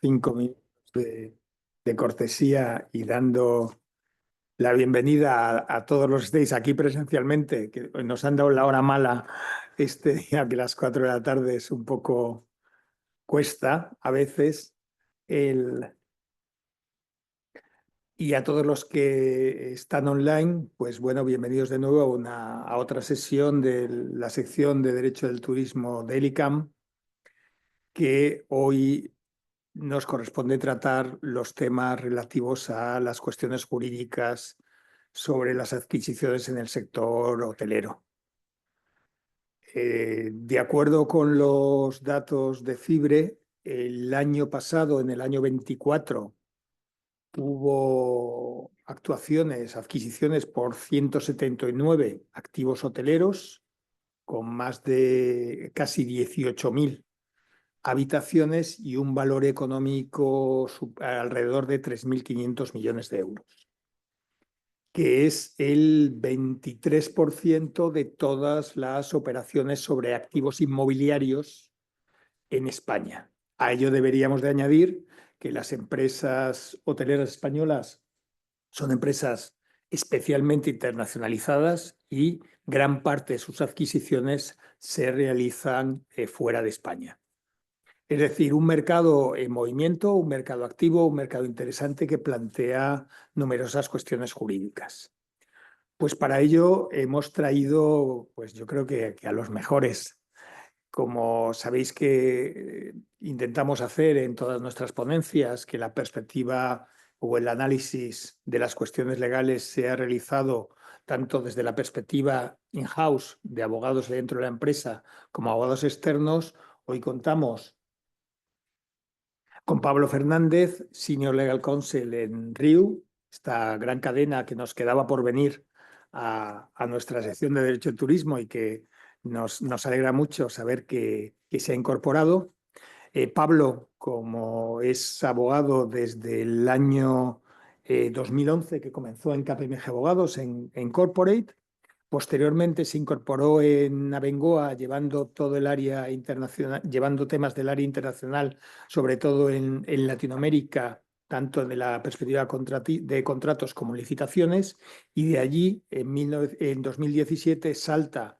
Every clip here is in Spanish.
5 minutos de cortesía y dando la bienvenida a todos los que estéis aquí presencialmente, que nos han dado la hora mala este día, que las 4 de la tarde es un poco cuesta a veces. Y a todos los que están online, pues bueno, bienvenidos de nuevo a otra sesión de la sección de Derecho del Turismo de ELICAM, que hoy nos corresponde tratar los temas relativos a las cuestiones jurídicas sobre las adquisiciones en el sector hotelero. De acuerdo con los datos de FIBRE, el año pasado, en el año 24, hubo adquisiciones por 179 activos hoteleros, con más de casi 18.000 habitaciones y un valor económico alrededor de 3.500 millones de euros, que es el 23% de todas las operaciones sobre activos inmobiliarios en España. A ello deberíamos de añadir que las empresas hoteleras españolas son empresas especialmente internacionalizadas y gran parte de sus adquisiciones se realizan fuera de España. Es decir, un mercado en movimiento, un mercado activo, un mercado interesante que plantea numerosas cuestiones jurídicas. Pues para ello hemos traído, pues yo creo que a los mejores. Como sabéis que intentamos hacer en todas nuestras ponencias, que la perspectiva o el análisis de las cuestiones legales sea realizado tanto desde la perspectiva in-house de abogados dentro de la empresa como abogados externos, hoy contamos con Pablo Fernández, Senior Legal Counsel en RIU, esta gran cadena que nos quedaba por venir a nuestra sección de Derecho del Turismo y que nos alegra mucho saber que se ha incorporado. Pablo, como es abogado desde el año 2011, que comenzó en KPMG Abogados, en Corporate. Posteriormente se incorporó en Abengoa llevando todo el área internacional, llevando temas del área internacional, sobre todo en Latinoamérica, tanto de la perspectiva de contratos como licitaciones, y de allí en 2017 salta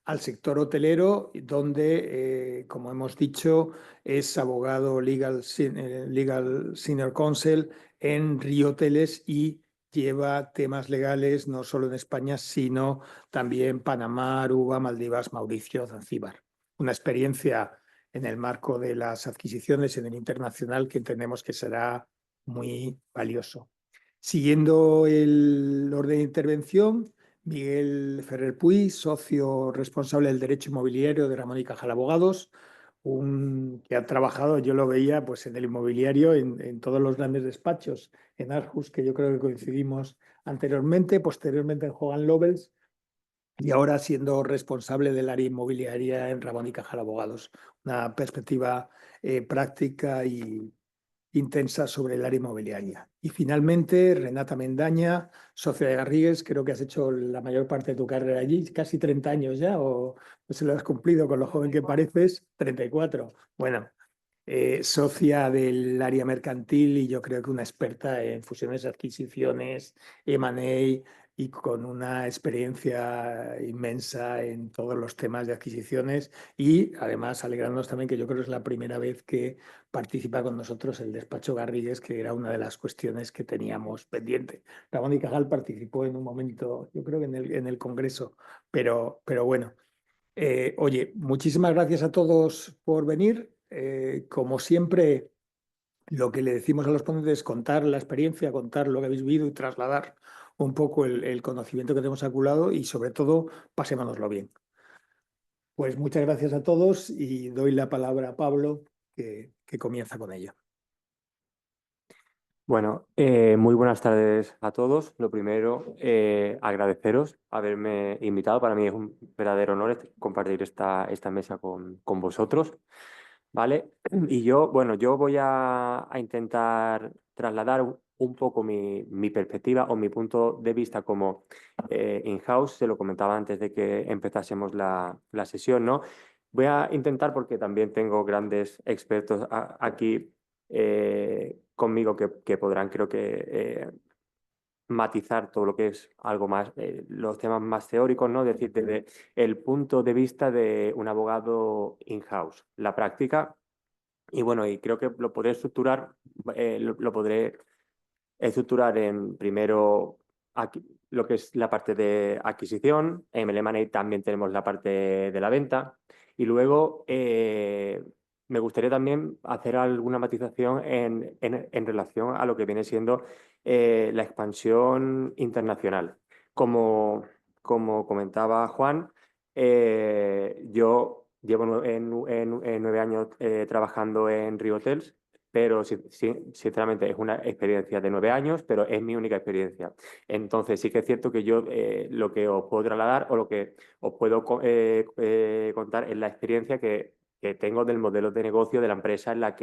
al sector hotelero, donde, como hemos dicho, es abogado legal senior counsel en RIU Hoteles y lleva temas legales no solo en España, sino también Panamá, Aruba, Maldivas, Mauricio, Zanzíbar. Una experiencia en el marco de las adquisiciones en el internacional que entendemos que será muy valioso. Siguiendo el orden de intervención, Miguel Ferrer Puy, socio responsable del Derecho Inmobiliario de Ramón y Cajal Abogados, que ha trabajado, yo lo veía pues, en el inmobiliario, en todos los grandes despachos, en Arjus, que yo creo que coincidimos anteriormente, posteriormente en Hogan Lovells, y ahora siendo responsable del área inmobiliaria en Ramón y Cajal Abogados. Una perspectiva práctica y intensa sobre el área inmobiliaria. Y finalmente, Renata Mendaña, socia de Garrigues, creo que has hecho la mayor parte de tu carrera allí, casi 30 años ya, o se lo has cumplido con lo joven que pareces, 34. Bueno, socia del área mercantil y yo creo que una experta en fusiones, adquisiciones, M&A y con una experiencia inmensa en todos los temas de adquisiciones y además alegrándonos también que yo creo que es la primera vez que participa con nosotros el despacho Garrigues, que era una de las cuestiones que teníamos pendiente. Ramón y Cajal participó en un momento, yo creo que en el Congreso, pero bueno. Oye, muchísimas gracias a todos por venir. Como siempre, lo que le decimos a los ponentes es contar la experiencia, contar lo que habéis vivido y trasladar un poco el conocimiento que tenemos acumulado y sobre todo, pasémonoslo bien. Pues muchas gracias a todos y doy la palabra a Pablo, que comienza con ello. Bueno, muy buenas tardes a todos. Lo primero, agradeceros haberme invitado. Para mí es un verdadero honor compartir esta mesa con vosotros, ¿vale? Y yo voy a intentar trasladar un poco mi perspectiva o mi punto de vista como in-house. Se lo comentaba antes de que empezásemos la sesión, ¿no? Voy a intentar, porque también tengo grandes expertos aquí conmigo que podrán, creo que, matizar todo lo que es algo más, los temas más teóricos, ¿no? Es decir, desde el punto de vista de un abogado in-house, la práctica. Y bueno, y creo que lo podré estructurar, lo podré estructurar en primero lo que es la parte de adquisición. En el M&A también tenemos la parte de la venta. Y luego me gustaría también hacer alguna matización en relación a lo que viene siendo la expansión internacional. Como comentaba Juan, yo llevo 9 años trabajando en Rio Hotels, pero sinceramente es una experiencia de 9 años, pero es mi única experiencia. Entonces sí que es cierto que yo lo que os puedo trasladar o lo que os puedo contar es la experiencia que tengo del modelo de negocio de la empresa en la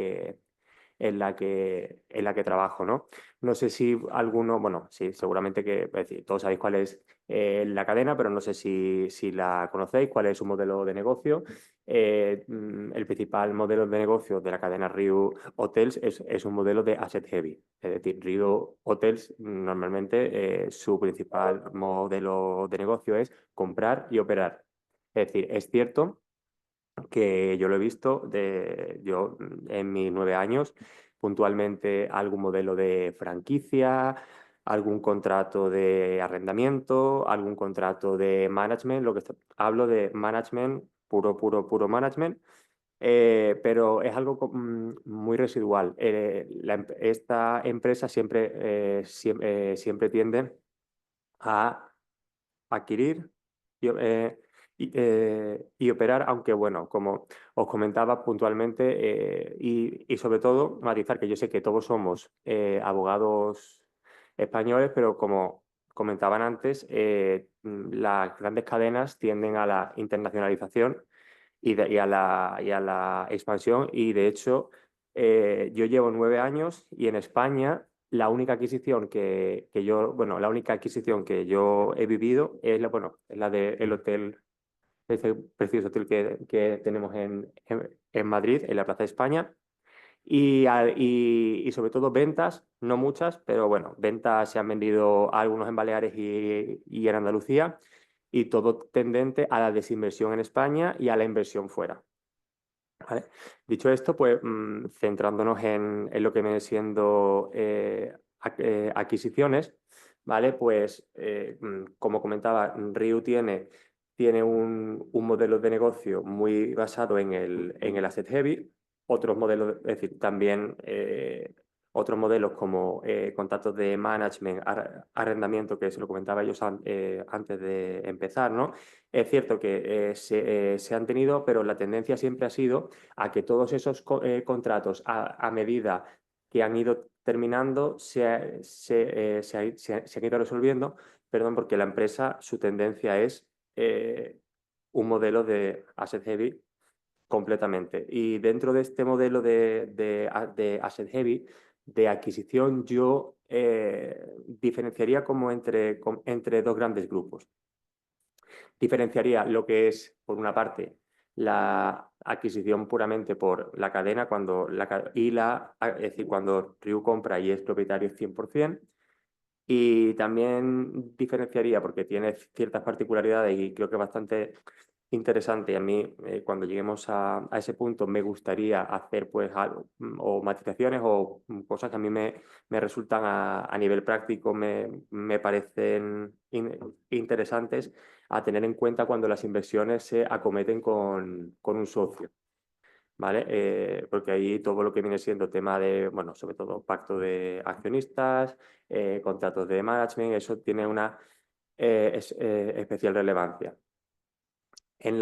que trabajo, ¿no? No sé si alguno, bueno, sí, seguramente que es decir, todos sabéis cuál es la cadena, pero no sé si la conocéis, cuál es su modelo de negocio. El principal modelo de negocio de la cadena Riu Hotels es un modelo de asset heavy. Es decir, Riu Hotels normalmente su principal modelo de negocio es comprar y operar. Es decir, es cierto que yo lo he visto yo en mis 9 años, puntualmente algún modelo de franquicia, algún contrato de arrendamiento, algún contrato de management, hablo de management, puro management, pero es algo muy residual. Esta empresa siempre tiende a adquirir y operar, aunque bueno, como os comentaba puntualmente, y sobre todo matizar que yo sé que todos somos abogados españoles, pero como comentaban antes, las grandes cadenas tienden a la internacionalización y a la expansión, y de hecho yo llevo 9 años y en España la única adquisición que yo he vivido es la del hotel, ese precioso hotel que tenemos en Madrid, en la Plaza de España. Y sobre todo ventas, no muchas, pero bueno, ventas se han vendido algunos en Baleares y en Andalucía, y todo tendente a la desinversión en España y a la inversión fuera. ¿Vale? Dicho esto, pues centrándonos en lo que viene siendo adquisiciones, ¿vale? Pues como comentaba, Riu tiene un modelo de negocio muy basado en el asset heavy. Otros modelos, es decir, también otros modelos como contratos de management, arrendamiento, que se lo comentaba ellos antes de empezar, ¿no? Es cierto que se han tenido, pero la tendencia siempre ha sido a que todos esos contratos, a medida que han ido terminando, se han ido resolviendo, perdón, porque la empresa, su tendencia es un modelo de asset heavy completamente. Y dentro de este modelo de asset heavy, de adquisición, yo diferenciaría como entre dos grandes grupos. Diferenciaría lo que es, por una parte, la adquisición puramente por la cadena es decir, cuando Riu compra y es propietario 100%. Y también diferenciaría, porque tiene ciertas particularidades y creo que es bastante interesante. Y a mí, cuando lleguemos a ese punto, me gustaría hacer pues algo, o matizaciones o cosas que a mí me resultan a nivel práctico, me parecen interesantes a tener en cuenta cuando las inversiones se acometen con un socio. ¿Vale? Porque ahí todo lo que viene siendo tema de, bueno, sobre todo pacto de accionistas, contratos de management, eso tiene una especial relevancia. En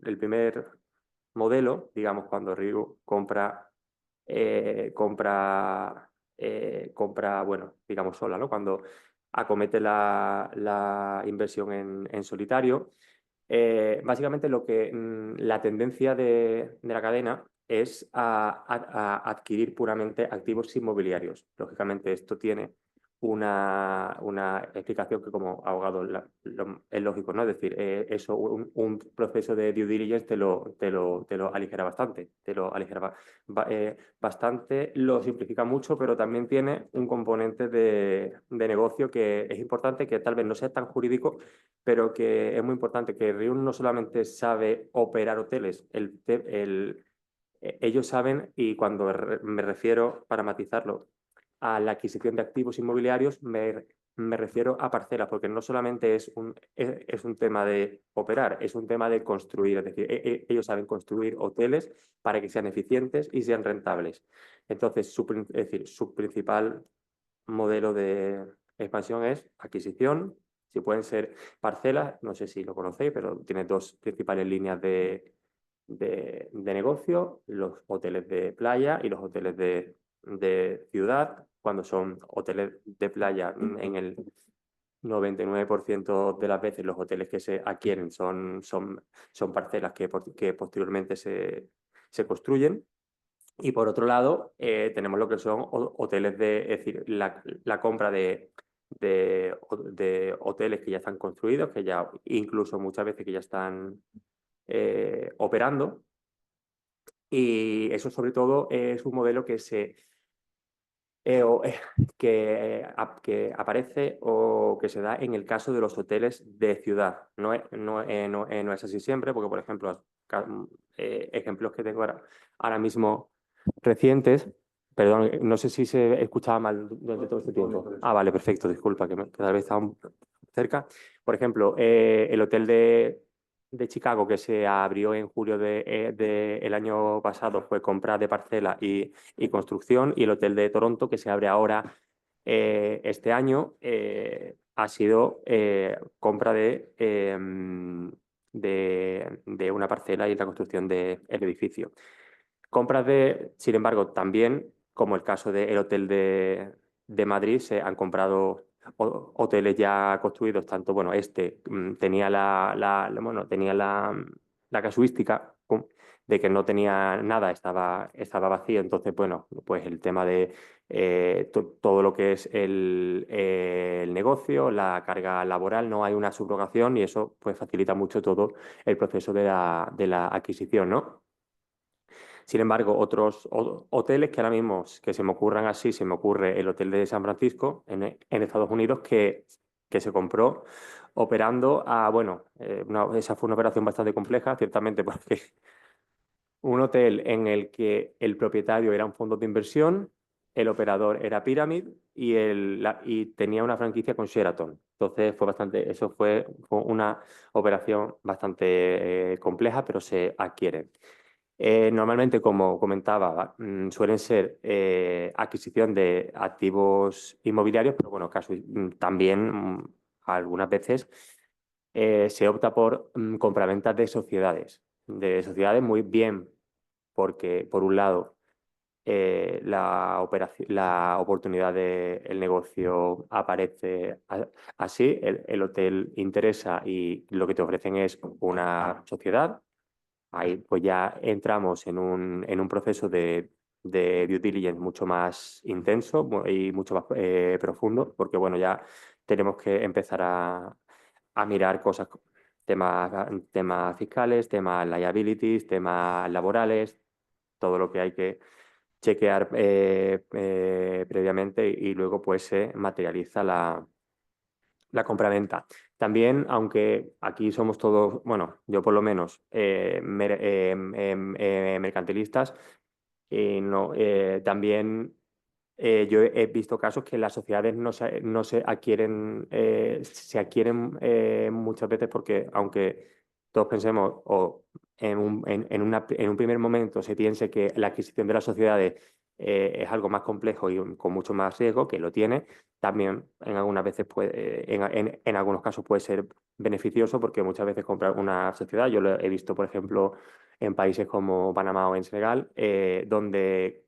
el primer modelo, digamos, cuando Riu compra, bueno, digamos sola, ¿no? Cuando acomete la inversión en solitario, básicamente la tendencia de la cadena es a adquirir puramente activos inmobiliarios. Lógicamente, esto tiene una explicación que como abogado es lógico, ¿no? Es decir, eso, un proceso de due diligence te lo aligera bastante, bastante, lo simplifica mucho, pero también tiene un componente de negocio que es importante, que tal vez no sea tan jurídico, pero que es muy importante, que Riun no solamente sabe operar hoteles, ellos saben, y cuando me refiero, para matizarlo, a la adquisición de activos inmobiliarios, me refiero a parcelas, porque no solamente es un tema de operar, es un tema de construir. Es decir, ellos saben construir hoteles para que sean eficientes y sean rentables. Entonces, es decir, su principal modelo de expansión es adquisición. Si pueden ser parcelas, no sé si lo conocéis, pero tiene dos principales líneas de negocio, los hoteles de playa y los hoteles de ciudad. Cuando son hoteles de playa, en el 99% de las veces los hoteles que se adquieren son parcelas que posteriormente se construyen. Y por otro lado, tenemos lo que son hoteles es decir, la compra de hoteles que ya están construidos, que ya incluso muchas veces que ya están operando. Y eso sobre todo es un modelo que aparece o que se da en el caso de los hoteles de ciudad. No es así siempre, porque por ejemplo, ejemplos que tengo ahora mismo recientes, perdón, no sé si se escuchaba mal durante todo este tiempo. Ah, vale, perfecto, disculpa, que tal vez estaba cerca. Por ejemplo, el hotel de Chicago, que se abrió en julio del año pasado, fue compra de parcela y construcción, y el hotel de Toronto, que se abre ahora este año, ha sido compra de una parcela y la construcción del edificio. Sin embargo, también, como el caso del hotel de Madrid, se han comprado hoteles ya construidos, tanto, bueno, tenía bueno, tenía la casuística de que no tenía nada, estaba vacío. Entonces, bueno, pues el tema de todo lo que es el negocio, la carga laboral, no hay una subrogación, y eso pues facilita mucho todo el proceso de la adquisición, ¿no? Sin embargo, otros hoteles que ahora mismo que se me ocurran así, se me ocurre el hotel de San Francisco en Estados Unidos, que se compró operando bueno, esa fue una operación bastante compleja, ciertamente, porque un hotel en el que el propietario era un fondo de inversión, el operador era Pyramid y tenía una franquicia con Sheraton. Entonces fue una operación bastante compleja, pero se adquiere. Normalmente, como comentaba, suelen ser adquisición de activos inmobiliarios, pero bueno, también algunas veces se opta por compraventas de sociedades muy bien, porque por un lado la oportunidad del negocio aparece así, el hotel interesa y lo que te ofrecen es una sociedad. Ahí pues ya entramos en un proceso de due diligence mucho más intenso y mucho más profundo, porque bueno, ya tenemos que empezar a mirar cosas, temas fiscales, temas liabilities, temas laborales, todo lo que hay que chequear previamente, y luego pues se materializa la compraventa. También, aunque aquí somos todos, bueno, yo por lo menos, mercantilistas, no, también yo he visto casos que las sociedades no se adquieren, se adquieren muchas veces porque, aunque todos pensemos o en un primer momento se piense que la adquisición de las sociedades es algo más complejo y con mucho más riesgo, que lo tiene, también en algunas veces en algunos casos puede ser beneficioso, porque muchas veces comprar una sociedad, yo lo he visto, por ejemplo, en países como Panamá o en Senegal, donde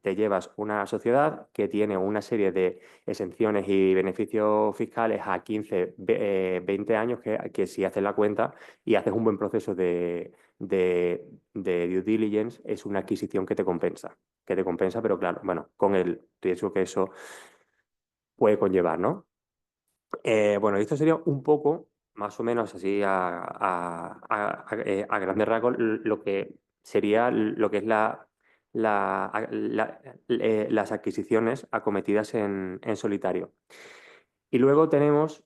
te llevas una sociedad que tiene una serie de exenciones y beneficios fiscales a 15, 20 años, que si haces la cuenta y haces un buen proceso de due diligence, es una adquisición que te compensa, pero claro, bueno, con el riesgo que eso puede conllevar, ¿no? Bueno, esto sería un poco, más o menos así a grandes rasgos, lo que sería lo que es las adquisiciones acometidas en solitario. Y luego tenemos,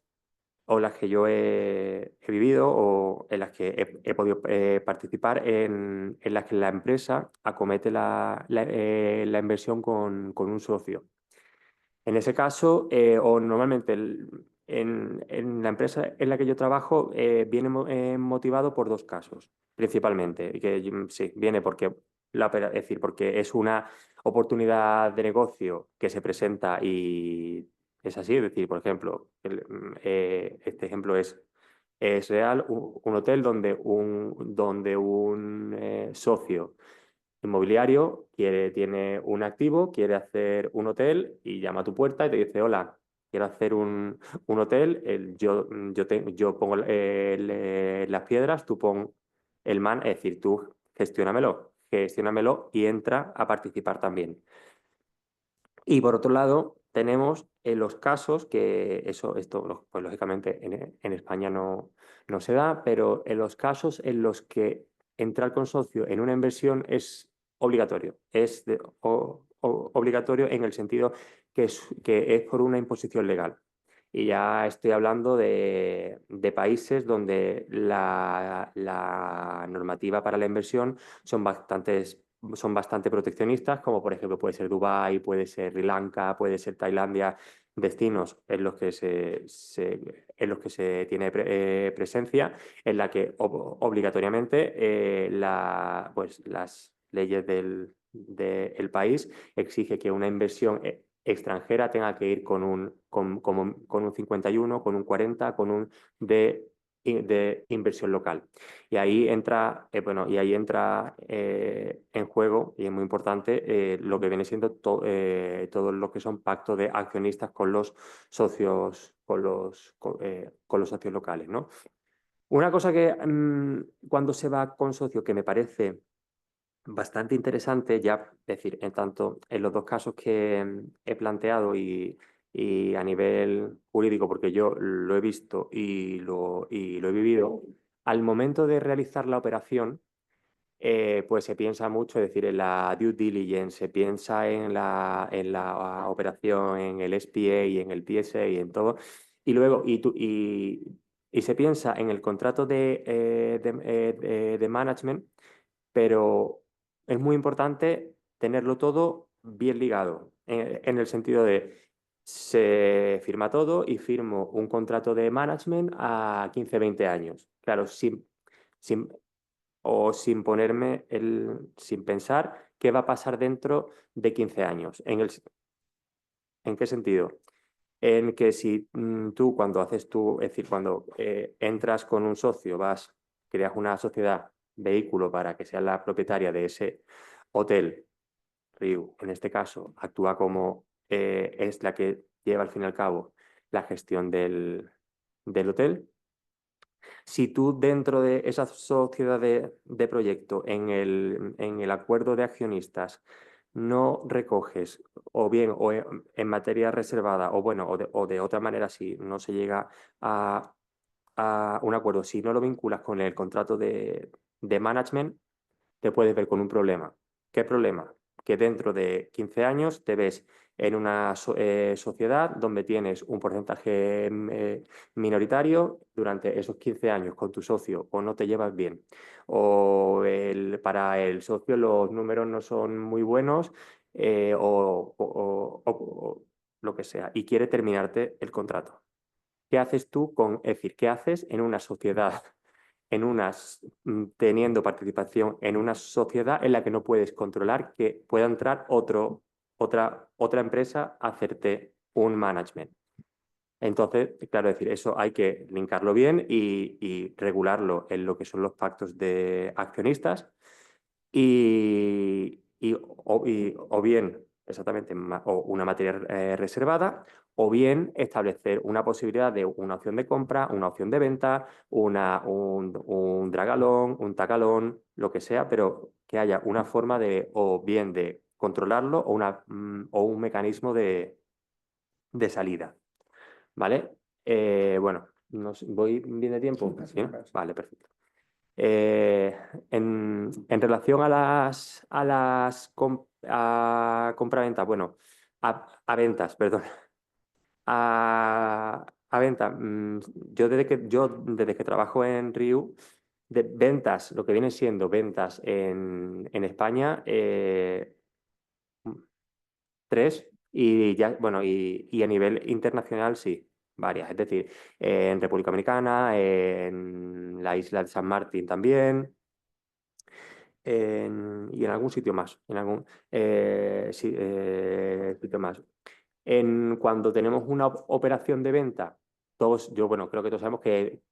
o las que yo he vivido, o en las que he podido participar, en las que la empresa acomete la inversión con un socio. En ese caso, o normalmente en la empresa en la que yo trabajo, viene motivado por dos casos, principalmente. Y que sí, viene porque, es decir, porque es una oportunidad de negocio que se presenta y es así. Es decir, por ejemplo, este ejemplo es real, un hotel donde un socio inmobiliario tiene un activo, quiere hacer un hotel y llama a tu puerta y te dice: hola, quiero hacer un hotel, yo pongo las piedras, tú pon el man, es decir, tú gestiónamelo y entra a participar también. Y por otro lado, tenemos los casos que esto, pues lógicamente en España no se da, pero en los casos en los que entrar con socio en una inversión es obligatorio. Obligatorio en el sentido que es por una imposición legal. Y ya estoy hablando de países donde la normativa para la inversión son bastante proteccionistas, como por ejemplo puede ser Dubái, puede ser Sri Lanka, puede ser Tailandia, destinos en los que se tiene presencia, en la que obligatoriamente pues, las leyes del país exige que una inversión extranjera tenga que ir con un 51, con un 40, con un de inversión local. Y ahí entra, en juego, y es muy importante, lo que viene siendo todo lo que son pactos de accionistas con los socios, con los socios locales, ¿no? Una cosa que cuando se va con socio que me parece bastante interesante, ya decir, en tanto en los dos casos que he planteado y a nivel jurídico, porque yo lo he visto y lo he vivido, al momento de realizar la operación, pues se piensa mucho, es decir, en la due diligence, se piensa en la operación, en el SPA y en el PSA y en todo, y luego y se piensa en el contrato de management, pero es muy importante tenerlo todo bien ligado, en el sentido de se firma todo y firmo un contrato de management a 15, 20 años. Claro, sin, sin pensar qué va a pasar dentro de 15 años. ¿En qué sentido? En que si tú cuando es decir, cuando entras con un socio, creas una sociedad vehículo para que sea la propietaria de ese hotel, Riu, en este caso, actúa como es la que lleva al fin y al cabo la gestión del hotel. Si tú dentro de esa sociedad de proyecto, en el acuerdo de accionistas, no recoges, o bien o en materia reservada, o bueno, o de otra manera, si no se llega a un acuerdo, si no lo vinculas con el contrato de management, te puedes ver con un problema. ¿Qué problema? Que dentro de 15 años te ves en una sociedad donde tienes un porcentaje minoritario durante esos 15 años con tu socio, o no te llevas bien, o para el socio los números no son muy buenos, o lo que sea, y quiere terminarte el contrato. ¿Qué haces tú es decir, qué haces en una sociedad, teniendo participación en una sociedad en la que no puedes controlar que pueda entrar otra empresa a hacerte un management? Entonces, claro, es decir, eso hay que linkarlo bien y regularlo en lo que son los pactos de accionistas o bien, exactamente, o una materia reservada, o bien establecer una posibilidad de una opción de compra, una opción de venta, un dragalón, un tacalón, lo que sea, pero que haya una forma o bien de controlarlo o un mecanismo de de salida, ¿vale? Bueno, ¿voy bien de tiempo? Sí, ¿Sí? Vale, perfecto. En relación a compra-venta, bueno, a ventas, perdón. A venta, yo desde que trabajo en Riu, de ventas, lo que vienen siendo ventas en España, tres, y ya, bueno, y a nivel internacional sí, varias. Es decir, en República Dominicana, en la isla de San Martín también, y en algún sitio más, en algún sí, sitio más. Cuando tenemos una operación de venta, yo bueno, creo que todos sabemos que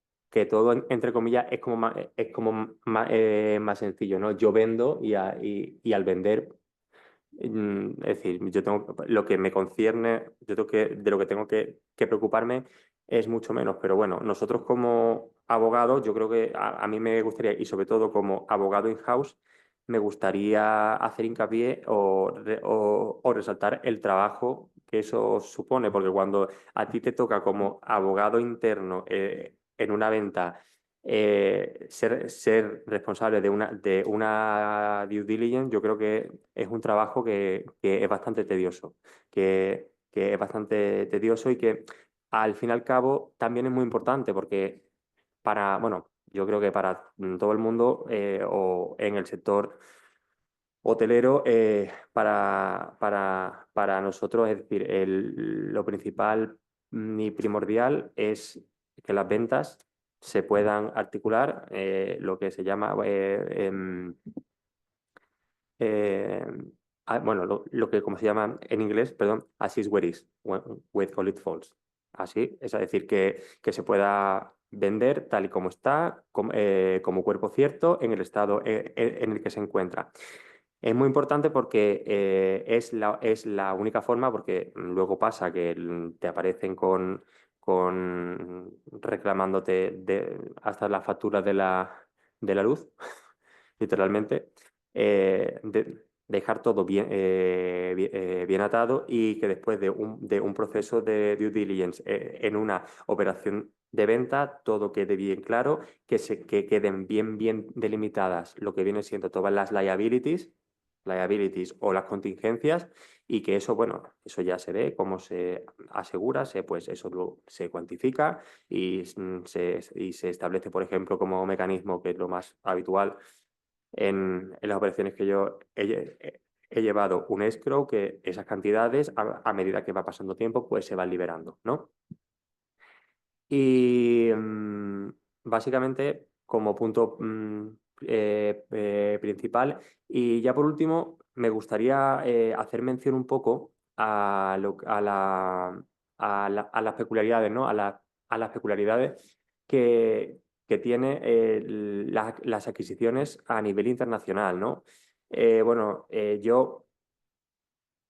todo, entre comillas, es como más sencillo, ¿no? Yo vendo y al vender, es decir, lo que me concierne, de lo que tengo que preocuparme es mucho menos, pero bueno, nosotros como abogados, yo creo que a mí me gustaría, y sobre todo como abogado in-house, me gustaría hacer hincapié o resaltar el trabajo que eso supone, porque cuando a ti te toca como abogado interno en una venta, ser responsable de una due diligence, yo creo que es un trabajo que es bastante tedioso, que es bastante tedioso y que al fin y al cabo también es muy importante porque bueno, yo creo que para todo el mundo o en el sector hotelero, para nosotros, es decir, lo principal y primordial es que las ventas se puedan articular, lo que se llama, eh, bueno, lo que como se llama en inglés, perdón, as is where is, with all it falls. Así, es decir, que se pueda vender tal y como está, como cuerpo cierto, en el estado en el que se encuentra. Es muy importante porque es la única forma, porque luego pasa que te aparecen con reclamándote hasta las facturas de la luz, literalmente, dejar todo bien atado y que después de un proceso de due diligence en una operación de venta, todo quede bien claro, que queden bien delimitadas lo que vienen siendo todas las liabilities o las contingencias, y que eso, bueno, eso ya se ve, cómo se asegura, pues eso se cuantifica y se establece, por ejemplo, como mecanismo, que es lo más habitual en las operaciones que yo he llevado, un escrow, que esas cantidades, a medida que va pasando tiempo, pues se van liberando, ¿no? Y básicamente, como punto principal, y ya por último, me gustaría hacer mención un poco a las peculiaridades, ¿no? A las peculiaridades que tiene las adquisiciones a nivel internacional, ¿no? Bueno,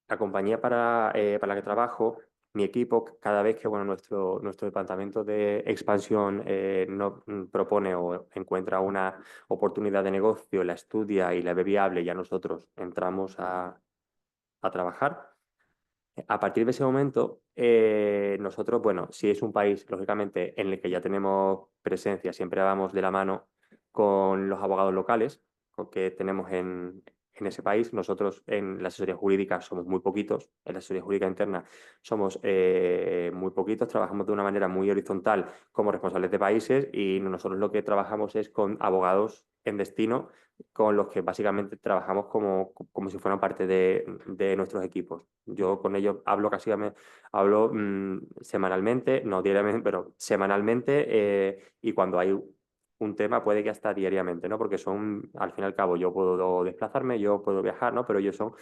la compañía para la que trabajo, mi equipo, cada vez que bueno, nuestro departamento de expansión propone o encuentra una oportunidad de negocio, la estudia y la ve viable, ya nosotros entramos a trabajar. A partir de ese momento, nosotros, bueno, si es un país, lógicamente, en el que ya tenemos presencia, siempre vamos de la mano con los abogados locales que tenemos en ese país. Nosotros en la asesoría jurídica somos muy poquitos, en la asesoría jurídica interna somos muy poquitos, trabajamos de una manera muy horizontal como responsables de países, y nosotros lo que trabajamos es con abogados en destino, con los que básicamente trabajamos como si fueran parte de nuestros equipos. Yo con ellos hablo semanalmente, no diariamente, pero semanalmente, y cuando hay un tema puede que hasta diariamente, ¿no? Porque al fin y al cabo, yo puedo desplazarme, yo puedo viajar, ¿no? Pero ellos son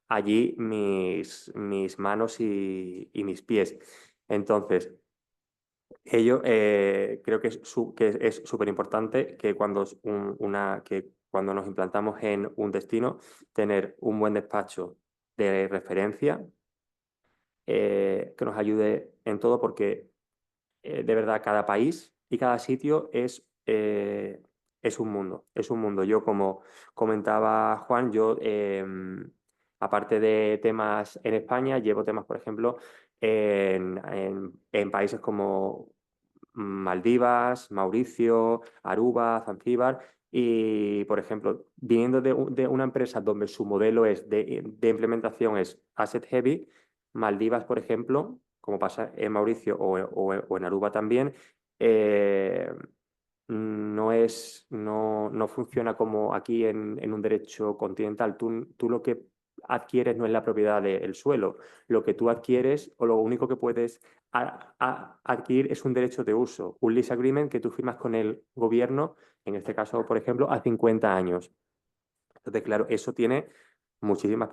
allí mis manos y mis pies. Entonces, creo que es súper importante que cuando nos implantamos en un destino, tener un buen despacho de referencia que nos ayude en todo, porque de verdad cada país y cada sitio es un mundo, es un mundo. Yo, como comentaba Juan, yo Aparte de temas en España, llevo temas, por ejemplo, en países como Maldivas, Mauricio, Aruba, Zanzíbar. Y, por ejemplo, viniendo de una empresa donde su modelo es de implementación es asset heavy, Maldivas, por ejemplo, como pasa en Mauricio o en Aruba también, eh, no funciona como aquí en un derecho continental. Tú lo que adquieres no es la propiedad del suelo. Lo que tú adquieres o lo único que puedes adquirir es un derecho de uso, un lease agreement que tú firmas con el gobierno, en este caso, por ejemplo, a 50 años. Entonces, claro, eso tiene muchísimas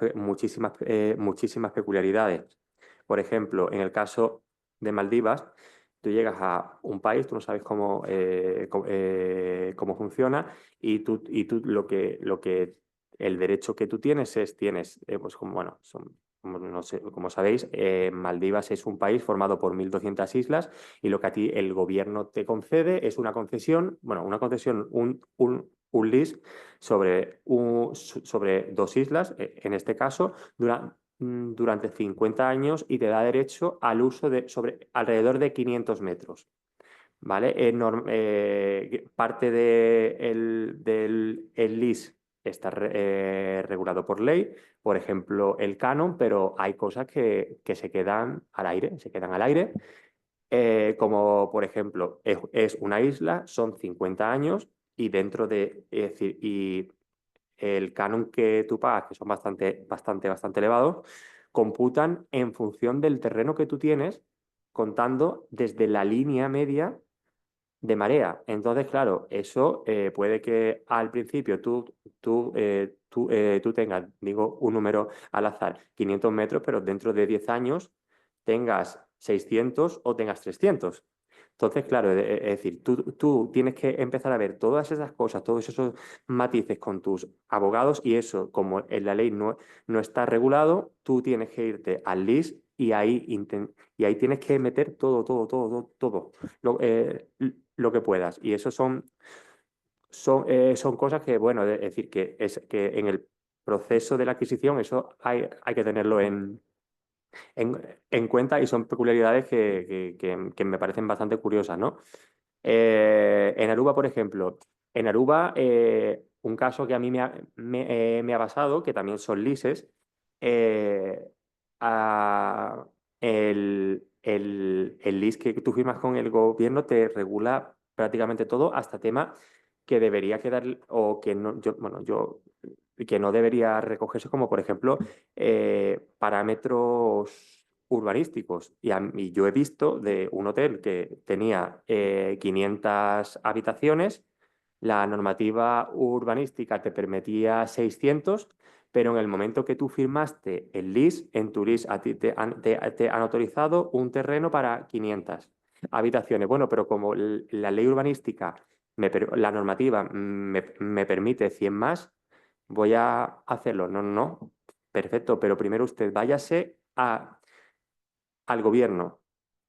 peculiaridades. Por ejemplo, en el caso de Maldivas, tú llegas a un país, tú no sabes cómo funciona y tú el derecho que tú tienes, pues como, bueno, no sé, como sabéis, Maldivas es un país formado por 1.200 islas y lo que a ti el gobierno te concede es una concesión, bueno, un lease sobre 2 islas, en este caso, durante 50 años y te da derecho al uso de sobre alrededor de 500 metros. ¿Vale? Parte del el lease está regulado por ley, por ejemplo, el canon, pero hay cosas que se quedan al aire, como por ejemplo, es una isla, son 50 años y es decir, y el canon que tú pagas, que son bastante elevados, computan en función del terreno que tú tienes, contando desde la línea media de marea. Entonces, claro, eso puede que al principio tú tengas, digo, un número al azar, 500 metros, pero dentro de 10 años tengas 600 o tengas 300. Entonces, claro, es decir, tú tienes que empezar a ver todas esas cosas, todos esos matices con tus abogados y eso, como en la ley no está regulado, tú tienes que irte al LIS y ahí tienes que meter todo lo que puedas. Y eso son cosas que, bueno, es decir, que en el proceso de la adquisición eso hay que tenerlo en cuenta y son peculiaridades que me parecen bastante curiosas, ¿no? En Aruba, por ejemplo, en Aruba, un caso que a mí me ha pasado, que también son lises, eh, a- el lease que tú firmas con el gobierno te regula prácticamente todo, hasta tema que debería quedar o que no, que no debería recogerse, como por ejemplo parámetros urbanísticos. Y yo he visto de un hotel que tenía 500 habitaciones, la normativa urbanística te permitía 600, pero en el momento que tú firmaste el lease, en tu lease a ti te han autorizado un terreno para 500 habitaciones. Bueno, pero como la ley urbanística, la normativa me permite 100 más, voy a hacerlo. No, no, no. Perfecto, pero primero usted váyase al gobierno,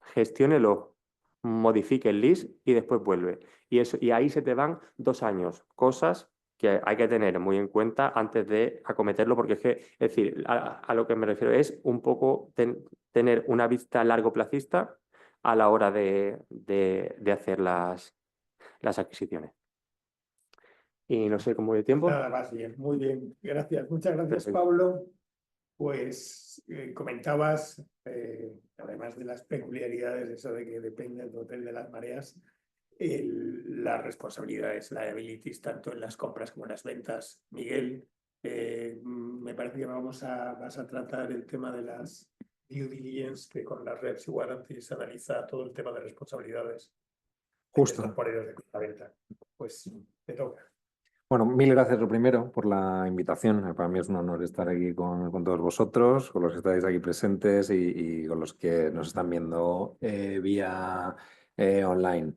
gestiónelo, modifique el list y después vuelve. Y ahí se te van 2 años, cosas que hay que tener muy en cuenta antes de acometerlo, porque es decir, a lo que me refiero es un poco tener una vista largoplacista a la hora de hacer las adquisiciones. Y no sé cómo de tiempo. Nada más bien, muy bien. Gracias. Muchas gracias, Perfecto. Pablo. Pues comentabas, además de las peculiaridades, eso de que depende del hotel de las mareas, las responsabilidades, liabilities, tanto en las compras como en las ventas. Miguel, me parece que vas a tratar el tema de las due diligence, que con las reps y warranties analiza todo el tema de responsabilidades de los Justo. temporarios de la venta. Pues te toca. Bueno, mil gracias lo primero por la invitación. Para mí es un honor estar aquí con todos vosotros, con los que estáis aquí presentes y con los que nos están viendo vía online.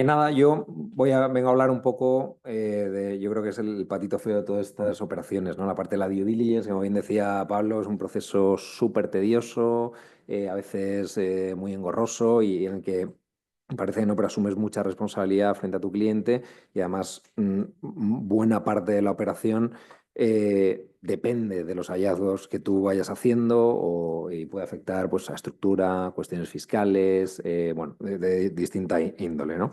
Nada, yo vengo a hablar un poco yo creo que es el patito feo de todas estas operaciones, ¿no? La parte de la due diligence, como bien decía Pablo, es un proceso súper tedioso, a veces muy engorroso y en el que parece que no, pero asumes mucha responsabilidad frente a tu cliente y además buena parte de la operación depende de los hallazgos que tú vayas haciendo y puede afectar pues, a estructura, cuestiones fiscales, bueno, de distinta índole, ¿no?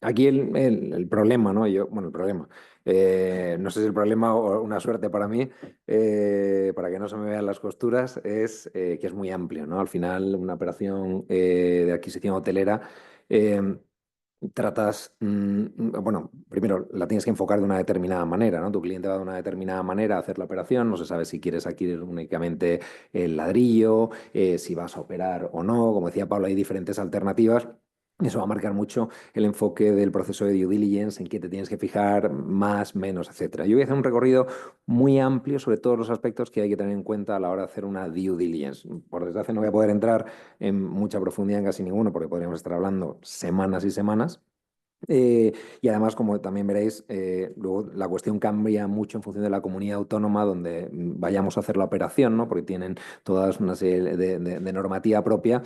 Aquí el problema, ¿no? Bueno, el problema. No sé si el problema o una suerte para mí, para que no se me vean las costuras, es que es muy amplio, ¿no? Al final, una operación de adquisición hotelera. eh, Tratas, bueno, primero la tienes que enfocar de una determinada manera, ¿no? Tu cliente va de una determinada manera a hacer la operación, no se sabe si quieres adquirir únicamente el ladrillo, si vas a operar o no, como decía Pablo, hay diferentes alternativas. Eso va a marcar mucho el enfoque del proceso de due diligence, en qué te tienes que fijar, más, menos, etcétera. Yo voy a hacer un recorrido muy amplio sobre todos los aspectos que hay que tener en cuenta a la hora de hacer una due diligence. Por desgracia no voy a poder entrar en mucha profundidad en casi ninguno, porque podríamos estar hablando semanas y semanas. Y además, como también veréis, luego la cuestión cambia mucho en función de la comunidad autónoma donde vayamos a hacer la operación, ¿no? Porque tienen todas una serie de normativa propia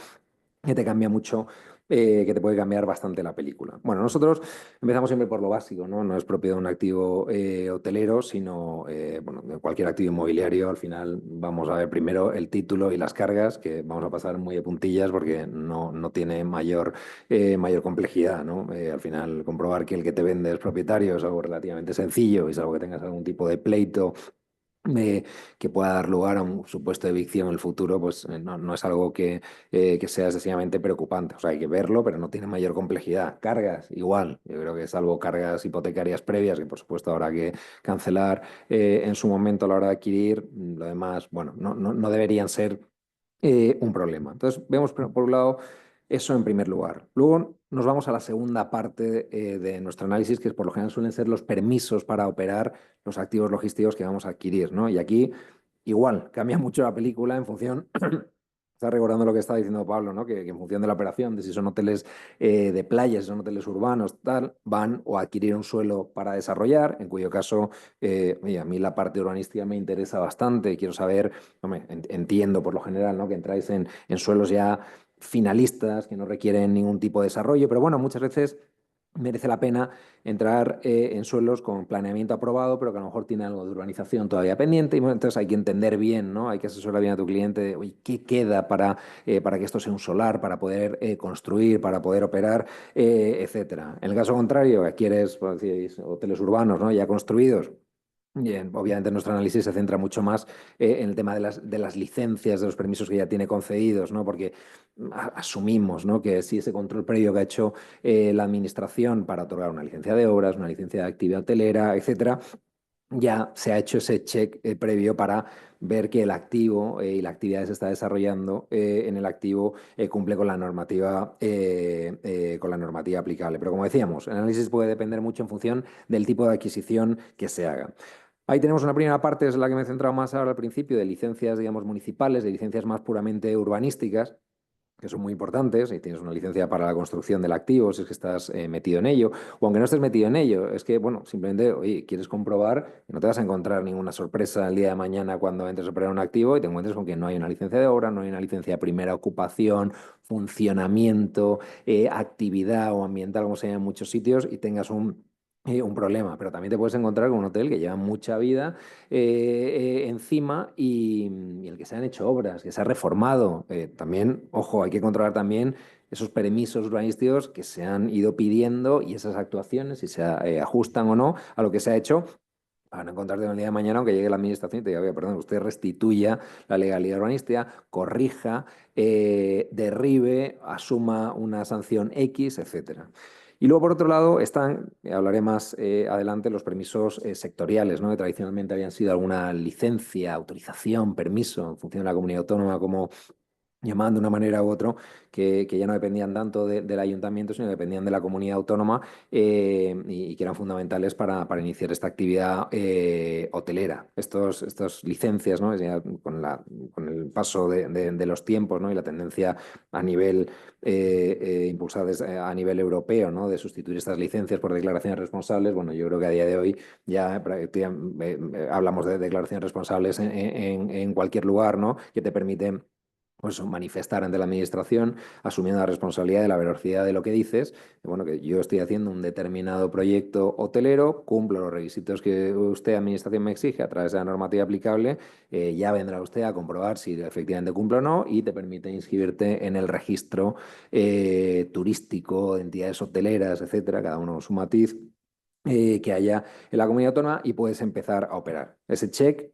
que te cambia mucho, que te puede cambiar bastante la película. Bueno, nosotros empezamos siempre por lo básico, ¿no? No es propio de un activo hotelero, sino bueno, de cualquier activo inmobiliario. Al final vamos a ver primero el título y las cargas, que vamos a pasar muy de puntillas porque no tiene mayor complejidad, ¿no? Al final comprobar que el que te vende es propietario es algo relativamente sencillo y salvo que tengas algún tipo de pleito eh, que pueda dar lugar a un supuesto de evicción en el futuro, pues no es algo que sea excesivamente preocupante. O sea, hay que verlo, pero no tiene mayor complejidad. Cargas, igual. Yo creo que salvo cargas hipotecarias previas, que por supuesto habrá que cancelar en su momento a la hora de adquirir, lo demás, bueno, no deberían ser un problema. Entonces, vemos por un lado eso en primer lugar. Luego nos vamos a la segunda parte de nuestro análisis, que por lo general suelen ser los permisos para operar los activos logísticos que vamos a adquirir, ¿no? Y aquí igual cambia mucho la película en función. Estás recordando lo que estaba diciendo Pablo, ¿no? Que en función de la operación, de si son hoteles de playa, si son hoteles urbanos, tal, van o a adquirir un suelo para desarrollar, en cuyo caso, oye, a mí la parte urbanística me interesa bastante, quiero saber, hombre, entiendo por lo general, ¿no? Que entráis en suelos ya finalistas, que no requieren ningún tipo de desarrollo, pero bueno, muchas veces merece la pena entrar en suelos con planeamiento aprobado, pero que a lo mejor tiene algo de urbanización todavía pendiente. Y bueno, entonces hay que entender bien, ¿no? Hay que asesorar bien a tu cliente de, oye, ¿qué queda para que esto sea un solar, para poder construir, para poder operar, etcétera? En el caso contrario, que quieres, pues, decís, hoteles urbanos, ¿no? Ya construidos. Bien, obviamente nuestro análisis se centra mucho más en el tema de las licencias, de los permisos que ya tiene concedidos, ¿no? Porque asumimos, ¿no? Que si ese control previo que ha hecho la administración para otorgar una licencia de obras, una licencia de actividad hotelera, etcétera, ya se ha hecho ese check previo para ver que el activo y la actividad que se está desarrollando en el activo cumple con la normativa aplicable. Pero como decíamos, el análisis puede depender mucho en función del tipo de adquisición que se haga. Ahí tenemos una primera parte, es la que me he centrado más ahora al principio, de licencias, digamos, municipales, de licencias más puramente urbanísticas, que son muy importantes, y tienes una licencia para la construcción del activo, si es que estás metido en ello, o aunque no estés metido en ello, es que, bueno, simplemente, oye, quieres comprobar que no te vas a encontrar ninguna sorpresa el día de mañana cuando entres a operar un activo y te encuentres con que no hay una licencia de obra, no hay una licencia de primera ocupación, funcionamiento, actividad o ambiental, como se llama en muchos sitios, y tengas un problema, pero también te puedes encontrar con un hotel que lleva mucha vida encima y el que se han hecho obras, que se ha reformado. También, ojo, hay que controlar también esos permisos urbanísticos que se han ido pidiendo y esas actuaciones, si se ajustan o no a lo que se ha hecho. Para no encontrarte el día de mañana, aunque llegue la administración y te diga, oye, perdón, usted restituya la legalidad urbanística, corrija, derribe, asuma una sanción X, etcétera. Y luego, por otro lado, están, hablaré más adelante, los permisos sectoriales, ¿no? Que tradicionalmente habían sido alguna licencia, autorización, permiso, en función de la comunidad autónoma, como llamaban de una manera u otra, que ya no dependían tanto del ayuntamiento, sino que dependían de la comunidad autónoma y que eran fundamentales para iniciar esta actividad hotelera. Estas licencias, ¿no? Ya con el paso de los tiempos, ¿no? Y la tendencia a nivel impulsada a nivel europeo, ¿no? De sustituir estas licencias por declaraciones responsables, bueno, yo creo que a día de hoy ya hablamos de declaraciones responsables en cualquier lugar, ¿no? Que te permiten pues manifestar ante la administración, asumiendo la responsabilidad de la veracidad de lo que dices. Bueno, que yo estoy haciendo un determinado proyecto hotelero, cumplo los requisitos que usted, administración, me exige a través de la normativa aplicable, ya vendrá usted a comprobar si efectivamente cumple o no y te permite inscribirte en el registro turístico de entidades hoteleras, etcétera, cada uno su matiz, que haya en la comunidad autónoma y puedes empezar a operar. Ese check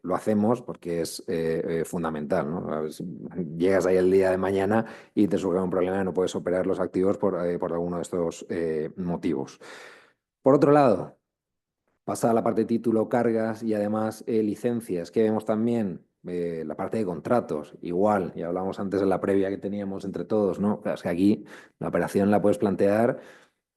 lo hacemos porque es fundamental, ¿no? A ver si llegas ahí el día de mañana y te surge un problema y no puedes operar los activos por alguno de estos motivos. Por otro lado, pasada la parte de título, cargas y además licencias, que vemos también la parte de contratos, igual, ya hablamos antes en la previa que teníamos entre todos, ¿no? Claro, es que aquí la operación la puedes plantear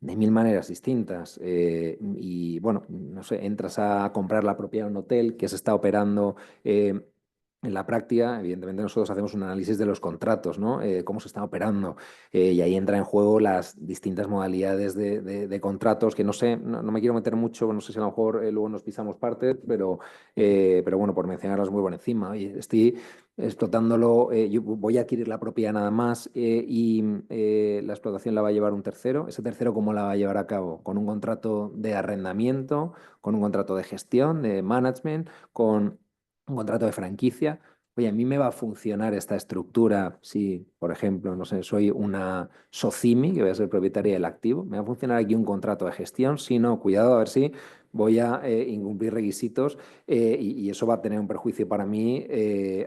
de mil maneras distintas. Y bueno, no sé, entras a comprar la propiedad de un hotel que se está operando en la práctica. Evidentemente nosotros hacemos un análisis de los contratos, ¿no? Cómo se está operando. Y ahí entra en juego las distintas modalidades de contratos que no sé, no me quiero meter mucho, no sé si a lo mejor luego nos pisamos partes, pero bueno, por mencionarlas muy por encima. Oye, estoy explotándolo, yo voy a adquirir la propiedad nada más y la explotación la va a llevar un tercero. Ese tercero, ¿cómo la va a llevar a cabo? Con un contrato de arrendamiento, con un contrato de gestión, de management, con un contrato de franquicia. Oye, a mí me va a funcionar esta estructura si, por ejemplo, no sé, soy una SOCIMI, que voy a ser propietaria del activo. ¿Me va a funcionar aquí un contrato de gestión? Si no, cuidado, a ver si voy a incumplir requisitos y eso va a tener un perjuicio para mí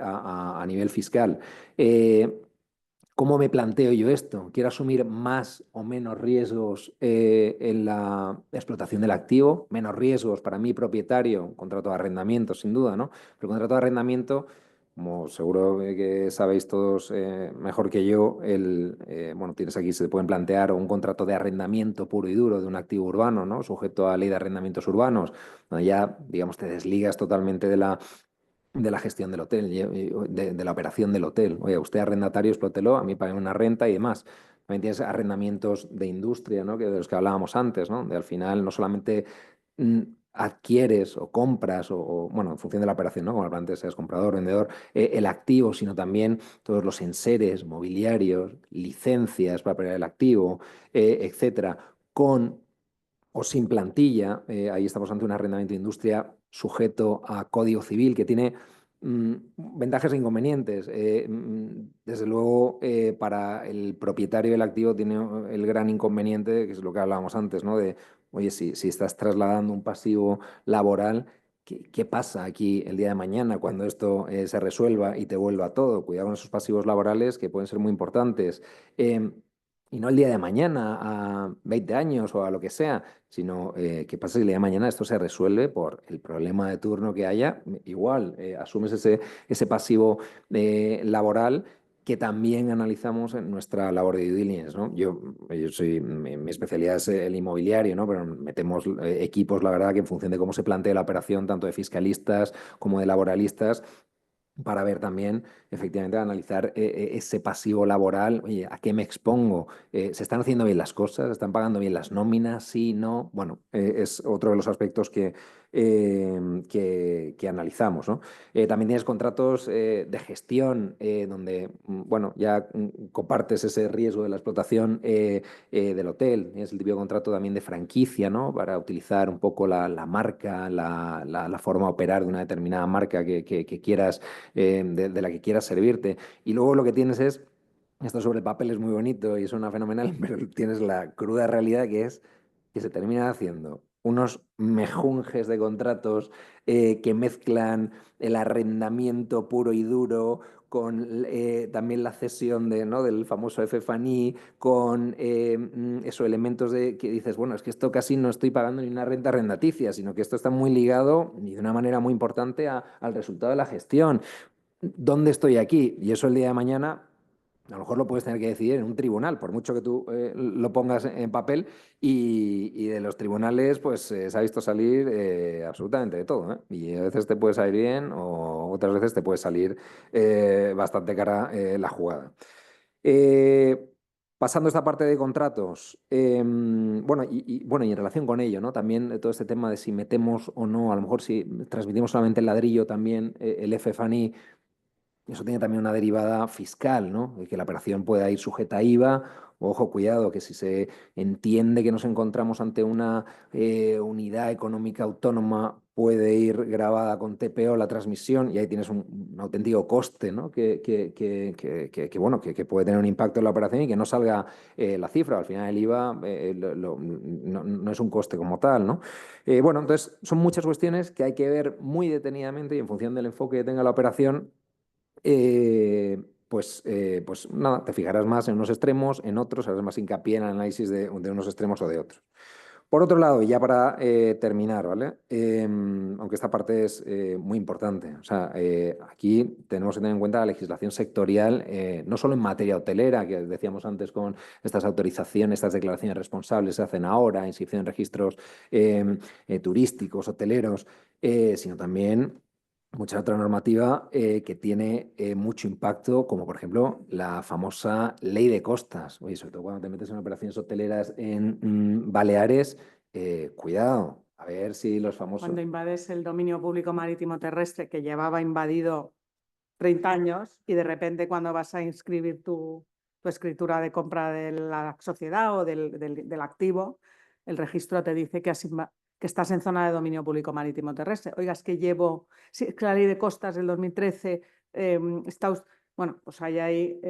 a nivel fiscal. ¿Cómo me planteo yo esto? ¿Quiero asumir más o menos riesgos en la explotación del activo? Menos riesgos para mí, propietario, un contrato de arrendamiento, sin duda, ¿no? Pero el contrato de arrendamiento, como seguro que sabéis todos mejor que yo, bueno, tienes aquí, se pueden plantear un contrato de arrendamiento puro y duro de un activo urbano, ¿no? Sujeto a la ley de arrendamientos urbanos, donde ya, digamos, te desligas totalmente de la gestión del hotel, de la operación del hotel. Oye, usted arrendatario, explótelo, a mí pague una renta y demás. También tienes arrendamientos de industria, ¿no? De los que hablábamos antes, ¿no? De al final no solamente adquieres o compras bueno, en función de la operación, ¿no? Como la planteas, seas comprador, vendedor, el activo, sino también todos los enseres, mobiliarios, licencias para operar el activo, etcétera, con o sin plantilla. Ahí estamos ante un arrendamiento de industria sujeto a Código Civil que tiene ventajas e inconvenientes. Desde luego, para el propietario del activo tiene el gran inconveniente, que es lo que hablábamos antes, ¿no? De, oye, si estás trasladando un pasivo laboral, ¿qué pasa aquí el día de mañana cuando esto se resuelva y te vuelva todo? Cuidado con esos pasivos laborales que pueden ser muy importantes. Y no el día de mañana, a 20 años o a lo que sea, sino qué pasa si el día de mañana esto se resuelve por el problema de turno que haya. Igual, asumes ese pasivo laboral que también analizamos en nuestra labor de due diligence, ¿no? Yo soy, mi especialidad es el inmobiliario, ¿no? Pero metemos equipos, la verdad, que en función de cómo se plantea la operación, tanto de fiscalistas como de laboralistas, para ver también, efectivamente, analizar ese pasivo laboral. Oye, ¿a qué me expongo? ¿Se están haciendo bien las cosas? ¿Se están pagando bien las nóminas? Sí, no. Bueno, es otro de los aspectos que analizamos, ¿no? También tienes contratos de gestión donde, bueno, ya compartes ese riesgo de la explotación del hotel. Tienes el típico contrato también de franquicia, ¿no? Para utilizar un poco la marca, la forma de operar de una determinada marca que quieras de la que quieras servirte. Y luego lo que tienes es, esto sobre el papel es muy bonito y suena fenomenal, pero tienes la cruda realidad que es que se terminan haciendo unos mejunjes de contratos que mezclan el arrendamiento puro y duro con también la cesión ¿no? del famoso FF&E, con esos elementos de que dices, bueno, es que esto casi no estoy pagando ni una renta arrendaticia, sino que esto está muy ligado y de una manera muy importante al resultado de la gestión. ¿Dónde estoy aquí? Y eso el día de mañana a lo mejor lo puedes tener que decidir en un tribunal, por mucho que tú lo pongas en papel, y de los tribunales pues se ha visto salir absolutamente de todo, ¿eh? Y a veces te puede salir bien o otras veces te puede salir bastante cara la jugada. Eh, Pasando esta parte de contratos, bueno, bueno, y en relación con ello, ¿no? También todo este tema de si metemos o no, a lo mejor si transmitimos solamente el ladrillo, también el FF&E eso tiene también una derivada fiscal, ¿no? De que la operación pueda ir sujeta a IVA. Ojo, cuidado, que si se entiende que nos encontramos ante una unidad económica autónoma, puede ir grabada con TPO la transmisión y ahí tienes un auténtico coste, ¿no? Bueno, que puede tener un impacto en la operación y que no salga la cifra. Al final el IVA no es un coste como tal, ¿no? Bueno, entonces son muchas cuestiones que hay que ver muy detenidamente y en función del enfoque que tenga la operación, pues nada, te fijarás más en unos extremos, en otros, harás más hincapié en el análisis de unos extremos o de otros. Por otro lado, y ya para terminar, ¿vale? Aunque esta parte es muy importante, o sea, aquí tenemos que tener en cuenta la legislación sectorial, no solo en materia hotelera, que decíamos antes con estas autorizaciones, estas declaraciones responsables se hacen ahora, inscripción en registros turísticos, hoteleros, sino también mucha otra normativa que tiene mucho impacto, como por ejemplo la famosa ley de costas. Oye, sobre todo cuando te metes en operaciones hoteleras en Baleares, cuidado, a ver si los famosos... Cuando invades el dominio público marítimo terrestre que llevaba invadido 30 años y de repente cuando vas a inscribir tu escritura de compra de la sociedad o del activo, el registro te dice que estás en zona de dominio público marítimo terrestre. Oiga, es que llevo, sí, es que la ley de costas del 2013 bueno, pues hay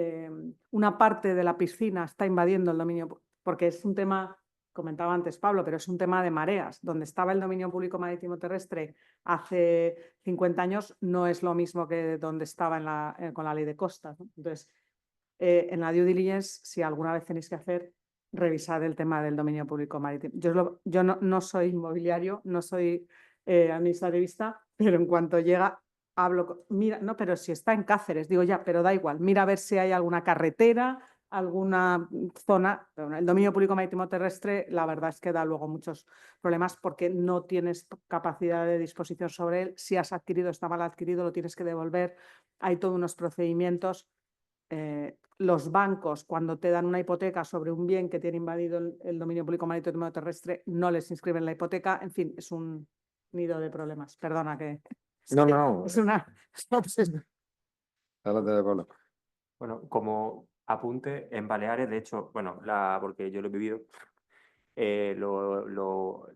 una parte de la piscina está invadiendo el dominio, porque es un tema, comentaba antes Pablo, pero es un tema de mareas. Donde estaba el dominio público marítimo terrestre hace 50 años no es lo mismo que donde estaba con la ley de costas, ¿no? Entonces, en la due diligence, si alguna vez tenéis que hacer, revisar el tema del dominio público marítimo. Yo no soy inmobiliario, no soy administrativista, pero en cuanto llega, hablo, mira, no, pero si está en Cáceres, digo ya, pero da igual, mira a ver si hay alguna carretera, alguna zona. El dominio público marítimo terrestre, la verdad es que da luego muchos problemas porque no tienes capacidad de disposición sobre él. Si has adquirido, está mal adquirido, lo tienes que devolver. Hay todos unos procedimientos. Los bancos, cuando te dan una hipoteca sobre un bien que tiene invadido el dominio público marítimo terrestre, no les inscriben la hipoteca. En fin, es un nido de problemas. Perdona que... No. Es una obsesión. Adelante, Pablo. Bueno, como apunte, en Baleares, de hecho, bueno, porque yo lo he vivido, lo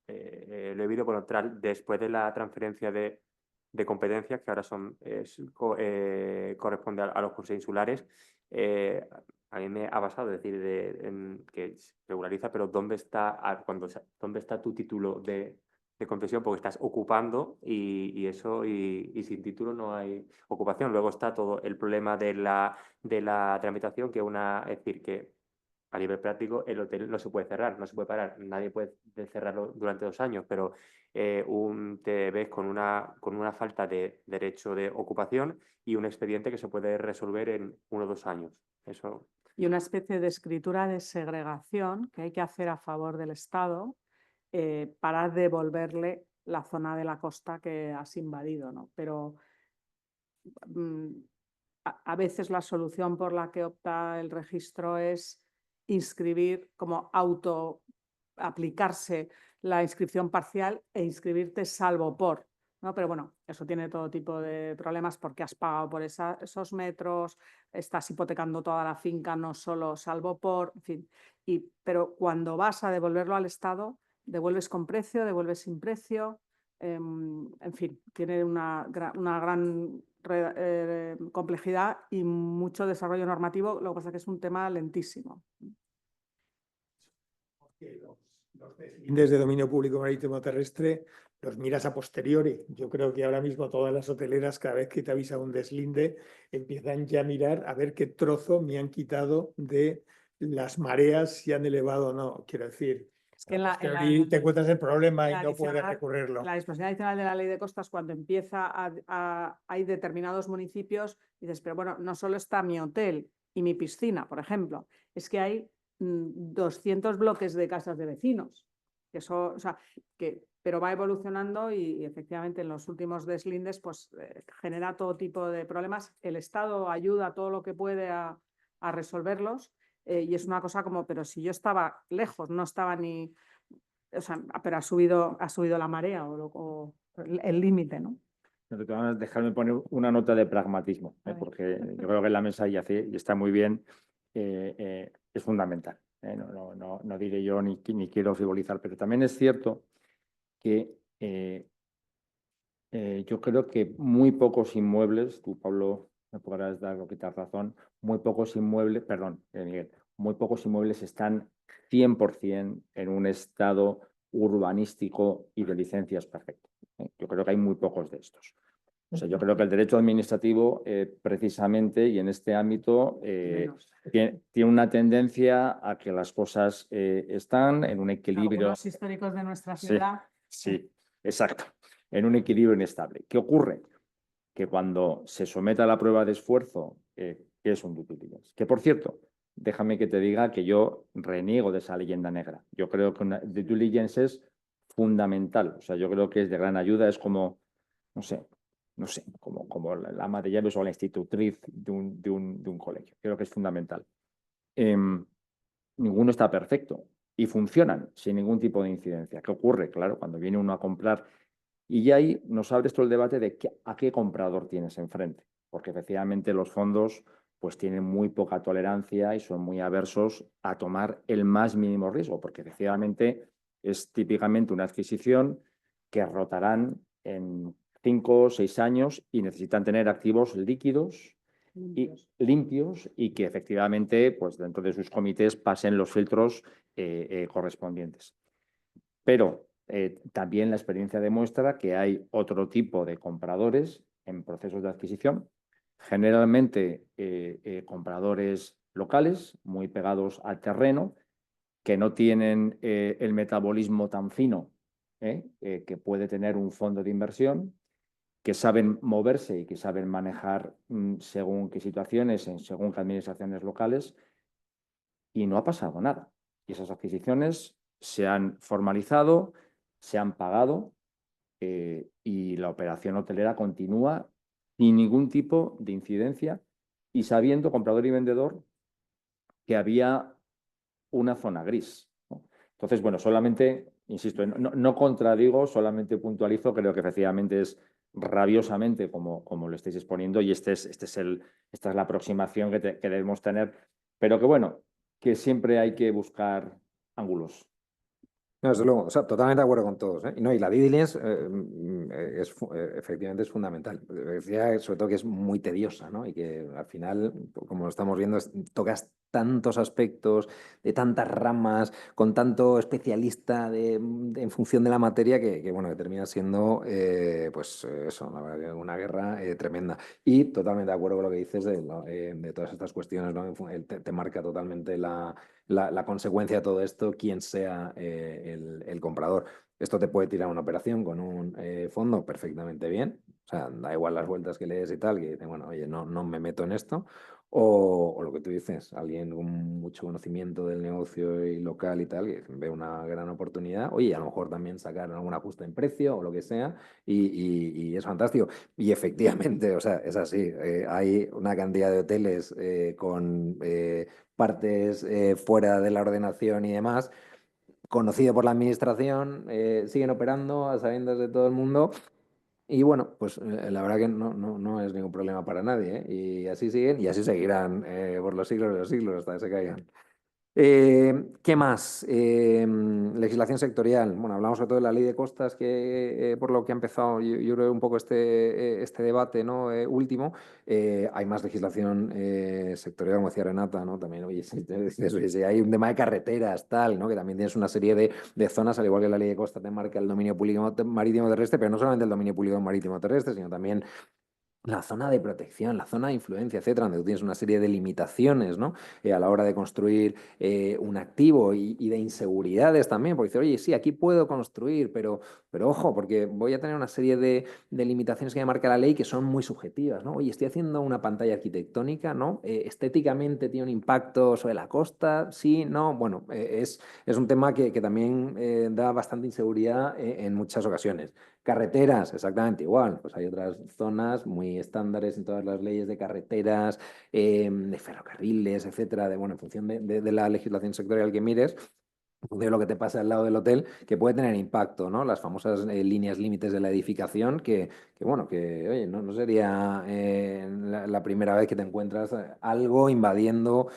he vivido después de la transferencia de competencias, que ahora corresponde a los consejos insulares. A mí me ha pasado decir que se regulariza, pero ¿dónde está tu título de concesión? Porque estás ocupando y sin título no hay ocupación. Luego está todo el problema de la tramitación, que es decir, que a nivel práctico el hotel no se puede cerrar, no se puede parar, nadie puede cerrarlo durante 2 años, pero te ves con una falta de derecho de ocupación y un expediente que se puede resolver en 1 o 2 años. Eso. Y una especie de escritura de segregación que hay que hacer a favor del Estado para devolverle la zona de la costa que has invadido, ¿no? Pero a veces la solución por la que opta el registro es inscribir, como aplicarse la inscripción parcial e inscribirte salvo por, ¿no? Pero bueno, eso tiene todo tipo de problemas porque has pagado por esos metros, estás hipotecando toda la finca, no solo salvo por, en fin. Pero cuando vas a devolverlo al Estado, devuelves con precio, devuelves sin precio, en fin, tiene una gran complejidad y mucho desarrollo normativo. Lo que pasa es que es un tema lentísimo. Los deslinde de dominio público marítimo terrestre los miras a posteriori. Yo creo que ahora mismo todas las hoteleras, cada vez que te avisa un deslinde, empiezan ya a mirar a ver qué trozo me han quitado de las mareas, si han elevado o no. Quiero decir, Es que te encuentras el problema y no puedes adicional, recurrirlo. la disposición adicional de la ley de costas, cuando empieza hay determinados municipios, dices, pero bueno, no solo está mi hotel y mi piscina, por ejemplo, es que hay 200 bloques de casas de vecinos. Eso, o sea, pero va evolucionando y efectivamente en los últimos deslindes pues genera todo tipo de problemas. El Estado ayuda todo lo que puede a resolverlos y es una cosa como, pero si yo estaba lejos, no estaba ni... O sea, pero ha subido la marea o el límite, ¿no? Dejarme poner una nota de pragmatismo, A ver. porque yo creo que en la mesa y está muy bien, es fundamental. No diré yo ni quiero frivolizar, pero también es cierto que yo creo que muy pocos inmuebles, tú Pablo me podrás dar o quitar razón, muy pocos inmuebles, perdón, Miguel, muy pocos inmuebles están 100% en un estado urbanístico y de licencias perfecto. Yo creo que hay muy pocos de estos. O sea, yo creo que el derecho administrativo, precisamente, y en este ámbito, Menos. tiene una tendencia a que las cosas están en un equilibrio. Algunos históricos de nuestra Sí, ciudad. sí, exacto, en un equilibrio inestable. ¿Qué ocurre? Que cuando se somete a la prueba de esfuerzo, ¿qué es un due diligence? Que, por cierto, déjame que te diga que yo reniego de esa leyenda negra. Yo creo que una due diligence es fundamental. O sea, yo creo que es de gran ayuda. Es como, no sé, como la ama de llaves o la institutriz de un colegio. Creo que es fundamental. Ninguno está perfecto y funcionan sin ningún tipo de incidencia. ¿Qué ocurre? Claro, cuando viene uno a comprar y ya ahí nos abre esto el debate de a qué comprador tienes enfrente, porque efectivamente los fondos pues tienen muy poca tolerancia y son muy aversos a tomar el más mínimo riesgo, porque efectivamente es típicamente una adquisición que rotarán en 5 o 6 años y necesitan tener activos líquidos y limpios y que efectivamente pues dentro de sus comités pasen los filtros correspondientes. Pero también la experiencia demuestra que hay otro tipo de compradores en procesos de adquisición, generalmente compradores locales, muy pegados al terreno, que no tienen el metabolismo tan fino que puede tener un fondo de inversión, que saben moverse y que saben manejar según qué situaciones, según qué administraciones locales, y no ha pasado nada. Y esas adquisiciones se han formalizado, se han pagado y la operación hotelera continúa sin ningún tipo de incidencia y sabiendo, comprador y vendedor, que había una zona gris, ¿no? Entonces, bueno, solamente, insisto, no contradigo, solamente puntualizo, creo que efectivamente es rabiosamente como lo estáis exponiendo y esta es la aproximación que debemos tener, pero que bueno, que siempre hay que buscar ángulos. No, desde luego, o sea, totalmente de acuerdo con todos, ¿eh? Y no, y la due diligence efectivamente es fundamental. Decía sobre todo que es muy tediosa, ¿no? Y que al final, como lo estamos viendo, tocas tantos aspectos, de tantas ramas, con tanto especialista en función de la materia bueno, que termina siendo, eso, la verdad, que una guerra tremenda. Y totalmente de acuerdo con lo que dices de todas estas cuestiones, ¿no? Te marca totalmente la consecuencia de todo esto, quien sea el comprador. Esto te puede tirar una operación con un fondo perfectamente bien. O sea, da igual las vueltas que lees y tal, que dicen, bueno, oye, no me meto en esto. O lo que tú dices, alguien con mucho conocimiento del negocio y local y tal, que ve una gran oportunidad, oye, a lo mejor también sacar algún ajuste en precio o lo que sea, y es fantástico. Y efectivamente, o sea, es así. Hay una cantidad de hoteles con partes fuera de la ordenación y demás, conocido por la administración, siguen operando a sabiendas de todo el mundo. Y bueno, pues la verdad que no es ningún problema para nadie, ¿eh? Y así siguen y así seguirán por los siglos de los siglos hasta que se caigan. ¿Qué más? Legislación sectorial. Bueno, hablamos sobre todo de la ley de costas, que por lo que ha empezado, yo creo, un poco este debate, ¿no? Último. Hay más legislación sectorial, como decía Renata, ¿no? También, oye, si hay un tema de carreteras, tal, ¿no? Que también tienes una serie de zonas, al igual que la ley de costas te marca el dominio público marítimo terrestre, pero no solamente el dominio público marítimo terrestre, sino también la zona de protección, la zona de influencia, etcétera, donde tú tienes una serie de limitaciones, ¿no? A la hora de construir un activo y de inseguridades también, porque dice, oye, sí, aquí puedo construir, pero ojo, porque voy a tener una serie de limitaciones que me marca la ley que son muy subjetivas, ¿no? Oye, estoy haciendo una pantalla arquitectónica, ¿no? Estéticamente tiene un impacto sobre la costa, sí, no, bueno, es un tema que también da bastante inseguridad en muchas ocasiones. Carreteras, exactamente igual. Pues hay otras zonas muy estándares en todas las leyes de carreteras, de ferrocarriles, etcétera, bueno, en función de la legislación sectorial que mires, en función de lo que te pase al lado del hotel, que puede tener impacto, ¿no? Las famosas líneas límites de la edificación, bueno, que oye, no sería la primera vez que te encuentras algo invadiendo,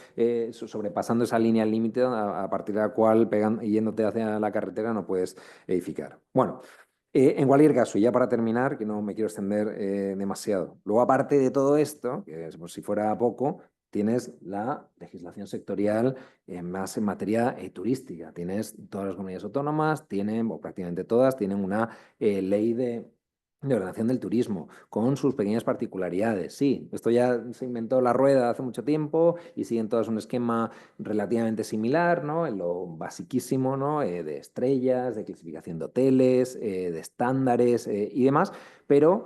sobrepasando esa línea límite a partir de la cual, yéndote hacia la carretera, no puedes edificar. Bueno. En cualquier caso, y ya para terminar, que no me quiero extender demasiado. Luego, aparte de todo esto, que es por si fuera poco, tienes la legislación sectorial más en materia turística. Tienes todas las comunidades autónomas, o prácticamente todas, tienen una ley de ordenación del turismo, con sus pequeñas particularidades. Sí, esto ya se inventó la rueda hace mucho tiempo y siguen todas un esquema relativamente similar, ¿no? En lo basiquísimo, ¿no? De estrellas, de clasificación de hoteles, de estándares y demás, pero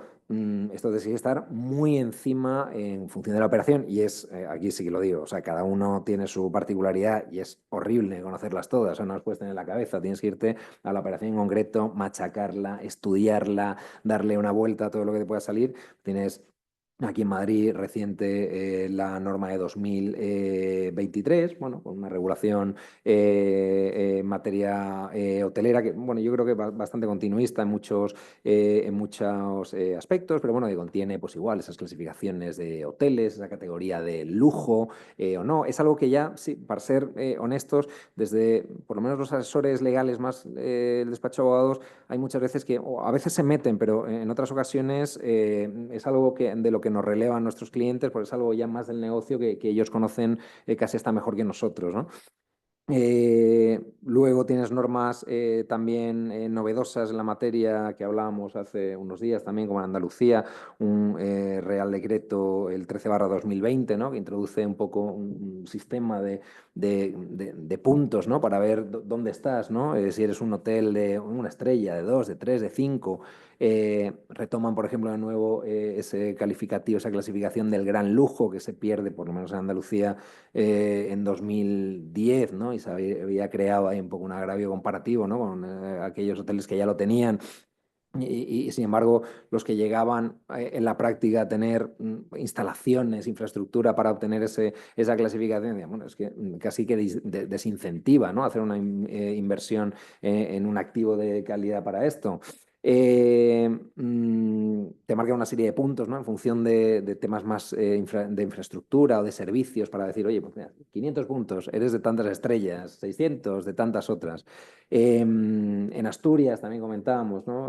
esto decide estar muy encima en función de la operación y aquí sí que lo digo, o sea, cada uno tiene su particularidad y es horrible conocerlas todas, o sea, no las puedes tener en la cabeza, tienes que irte a la operación en concreto, machacarla, estudiarla, darle una vuelta a todo lo que te pueda salir. Tienes aquí en Madrid reciente la norma de 2023, bueno, con una regulación en materia hotelera que, bueno, yo creo que es bastante continuista en muchos aspectos, pero bueno, que contiene pues igual esas clasificaciones de hoteles, esa categoría de lujo o no. Es algo que ya, sí, para ser honestos, desde por lo menos los asesores legales más el despacho de abogados, hay muchas veces que a veces se meten, pero en otras ocasiones es algo de lo que nos relevan nuestros clientes, porque es algo ya más del negocio que ellos conocen casi hasta mejor que nosotros, ¿no? Luego tienes normas también novedosas en la materia que hablábamos hace unos días también, como en Andalucía, un Real Decreto, el 13/2020, ¿no? Que introduce un poco un sistema de puntos, ¿no? Para ver dónde estás, ¿no? Si eres un hotel de una estrella, de 2, de 3, de 5. Retoman, por ejemplo, de nuevo ese calificativo, esa clasificación del gran lujo que se pierde, por lo menos en Andalucía, en 2010, ¿no? Y se había creado ahí un poco un agravio comparativo, ¿no? Con aquellos hoteles que ya lo tenían. Sin embargo, los que llegaban en la práctica a tener instalaciones, infraestructura para obtener esa clasificación, bueno, es que casi que desincentiva, ¿no? Hacer una inversión en un activo de calidad para esto. Te marca una serie de puntos, ¿no? En función de temas más de infraestructura o de servicios para decir, oye, pues mira, 500 puntos, eres de tantas estrellas, 600 de tantas otras. En Asturias también comentábamos, ¿no?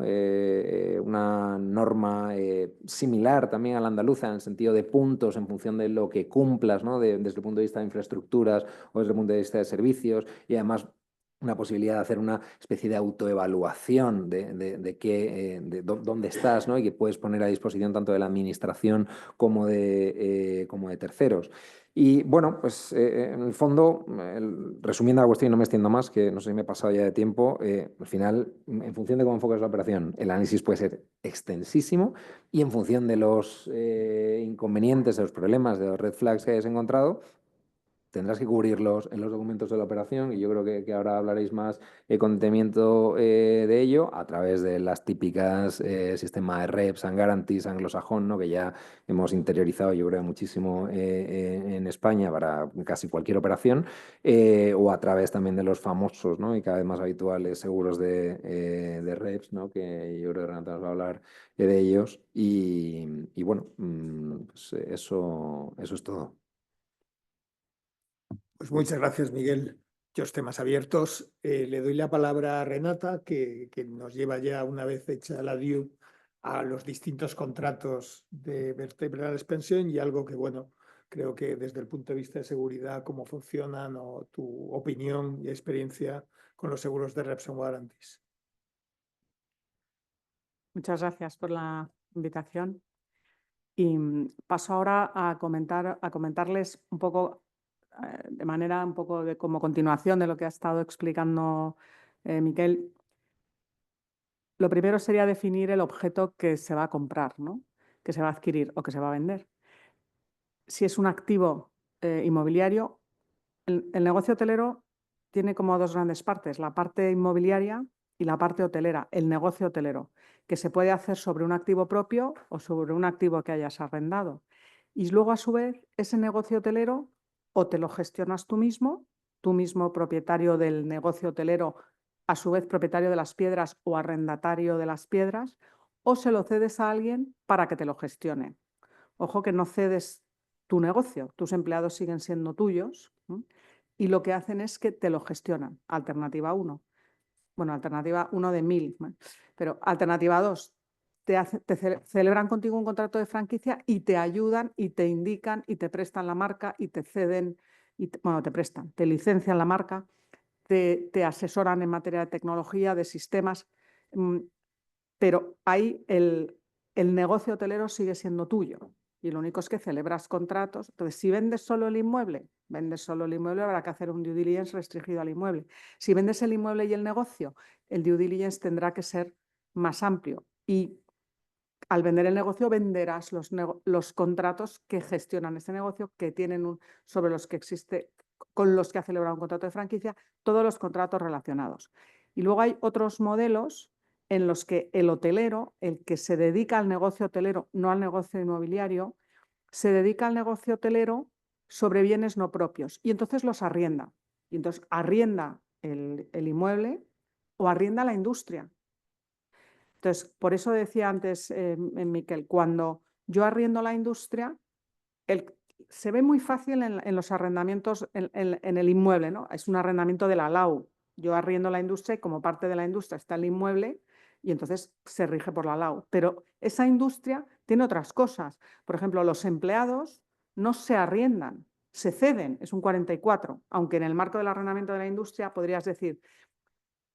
Una norma similar también a la andaluza en el sentido de puntos en función de lo que cumplas, ¿no? Desde el punto de vista de infraestructuras o desde el punto de vista de servicios y además una posibilidad de hacer una especie de autoevaluación de dónde estás, ¿no? Y que puedes poner a disposición tanto de la administración como de terceros. Y bueno, pues en el fondo, resumiendo la cuestión y no me extiendo más, que no sé si me he pasado ya de tiempo, al final, en función de cómo enfocas la operación, el análisis puede ser extensísimo y en función de los inconvenientes, de los problemas, de los red flags que hayas encontrado, tendrás que cubrirlos en los documentos de la operación y yo creo que ahora hablaréis más con detenimiento de ello a través de las típicas sistemas de reps and guarantees anglosajón, ¿no? Que ya hemos interiorizado yo creo muchísimo en España para casi cualquier operación o a través también de los famosos, ¿no? Y cada vez más habituales seguros de reps, ¿no? Que yo creo que Renata nos va a hablar de ellos y bueno, pues eso es todo. Pues muchas gracias, Miguel. Muchos temas abiertos. Le doy la palabra a Renata, que nos lleva ya, una vez hecha la DIU, a los distintos contratos de Vertebral Expansión y algo que, bueno, creo que desde el punto de vista de seguridad, cómo funcionan o tu opinión y experiencia con los seguros de Reps and Warranties. Muchas gracias por la invitación. Y paso ahora a comentarles un poco, de manera un poco como continuación de lo que ha estado explicando Miquel. Lo primero sería definir el objeto que se va a comprar, ¿no? Que se va a adquirir o que se va a vender. Si es un activo inmobiliario, el negocio hotelero tiene como dos grandes partes, la parte inmobiliaria y la parte hotelera, el negocio hotelero, que se puede hacer sobre un activo propio o sobre un activo que hayas arrendado. Y luego, a su vez, ese negocio hotelero o te lo gestionas tú mismo tú mismo propietario del negocio hotelero, a su vez propietario de las piedras o arrendatario de las piedras, o se lo cedes a alguien para que te lo gestione. Ojo que no cedes tu negocio, tus empleados siguen siendo tuyos, ¿no? Y lo que hacen es que te lo gestionan. Alternativa 1. Bueno, alternativa 1 de 1000, ¿no? Pero alternativa 2, celebran contigo un contrato de franquicia y te ayudan y te indican y te prestan la marca y te ceden, bueno, te prestan, te licencian la marca, te asesoran en materia de tecnología, de sistemas, pero ahí el negocio hotelero sigue siendo tuyo. Y lo único es que celebras contratos. Entonces, si vendes solo el inmueble, habrá que hacer un due diligence restringido al inmueble. Si vendes el inmueble y el negocio, el due diligence tendrá que ser más amplio. Y al vender el negocio, venderás los contratos que gestionan ese negocio, que tienen sobre los que existe, con los que ha celebrado un contrato de franquicia, todos los contratos relacionados. Y luego hay otros modelos en los que el hotelero, el que se dedica al negocio hotelero, no al negocio inmobiliario, se dedica al negocio hotelero sobre bienes no propios y entonces los arrienda. Y entonces arrienda el inmueble o arrienda la industria. Entonces, por eso decía antes, Miquel, cuando yo arriendo la industria, se ve muy fácil en los arrendamientos en el inmueble, ¿no? Es un arrendamiento de la LAU. Yo arriendo la industria y como parte de la industria está el inmueble y entonces se rige por la LAU. Pero esa industria tiene otras cosas. Por ejemplo, los empleados no se arriendan, se ceden, es un 44, aunque en el marco del arrendamiento de la industria podrías decir,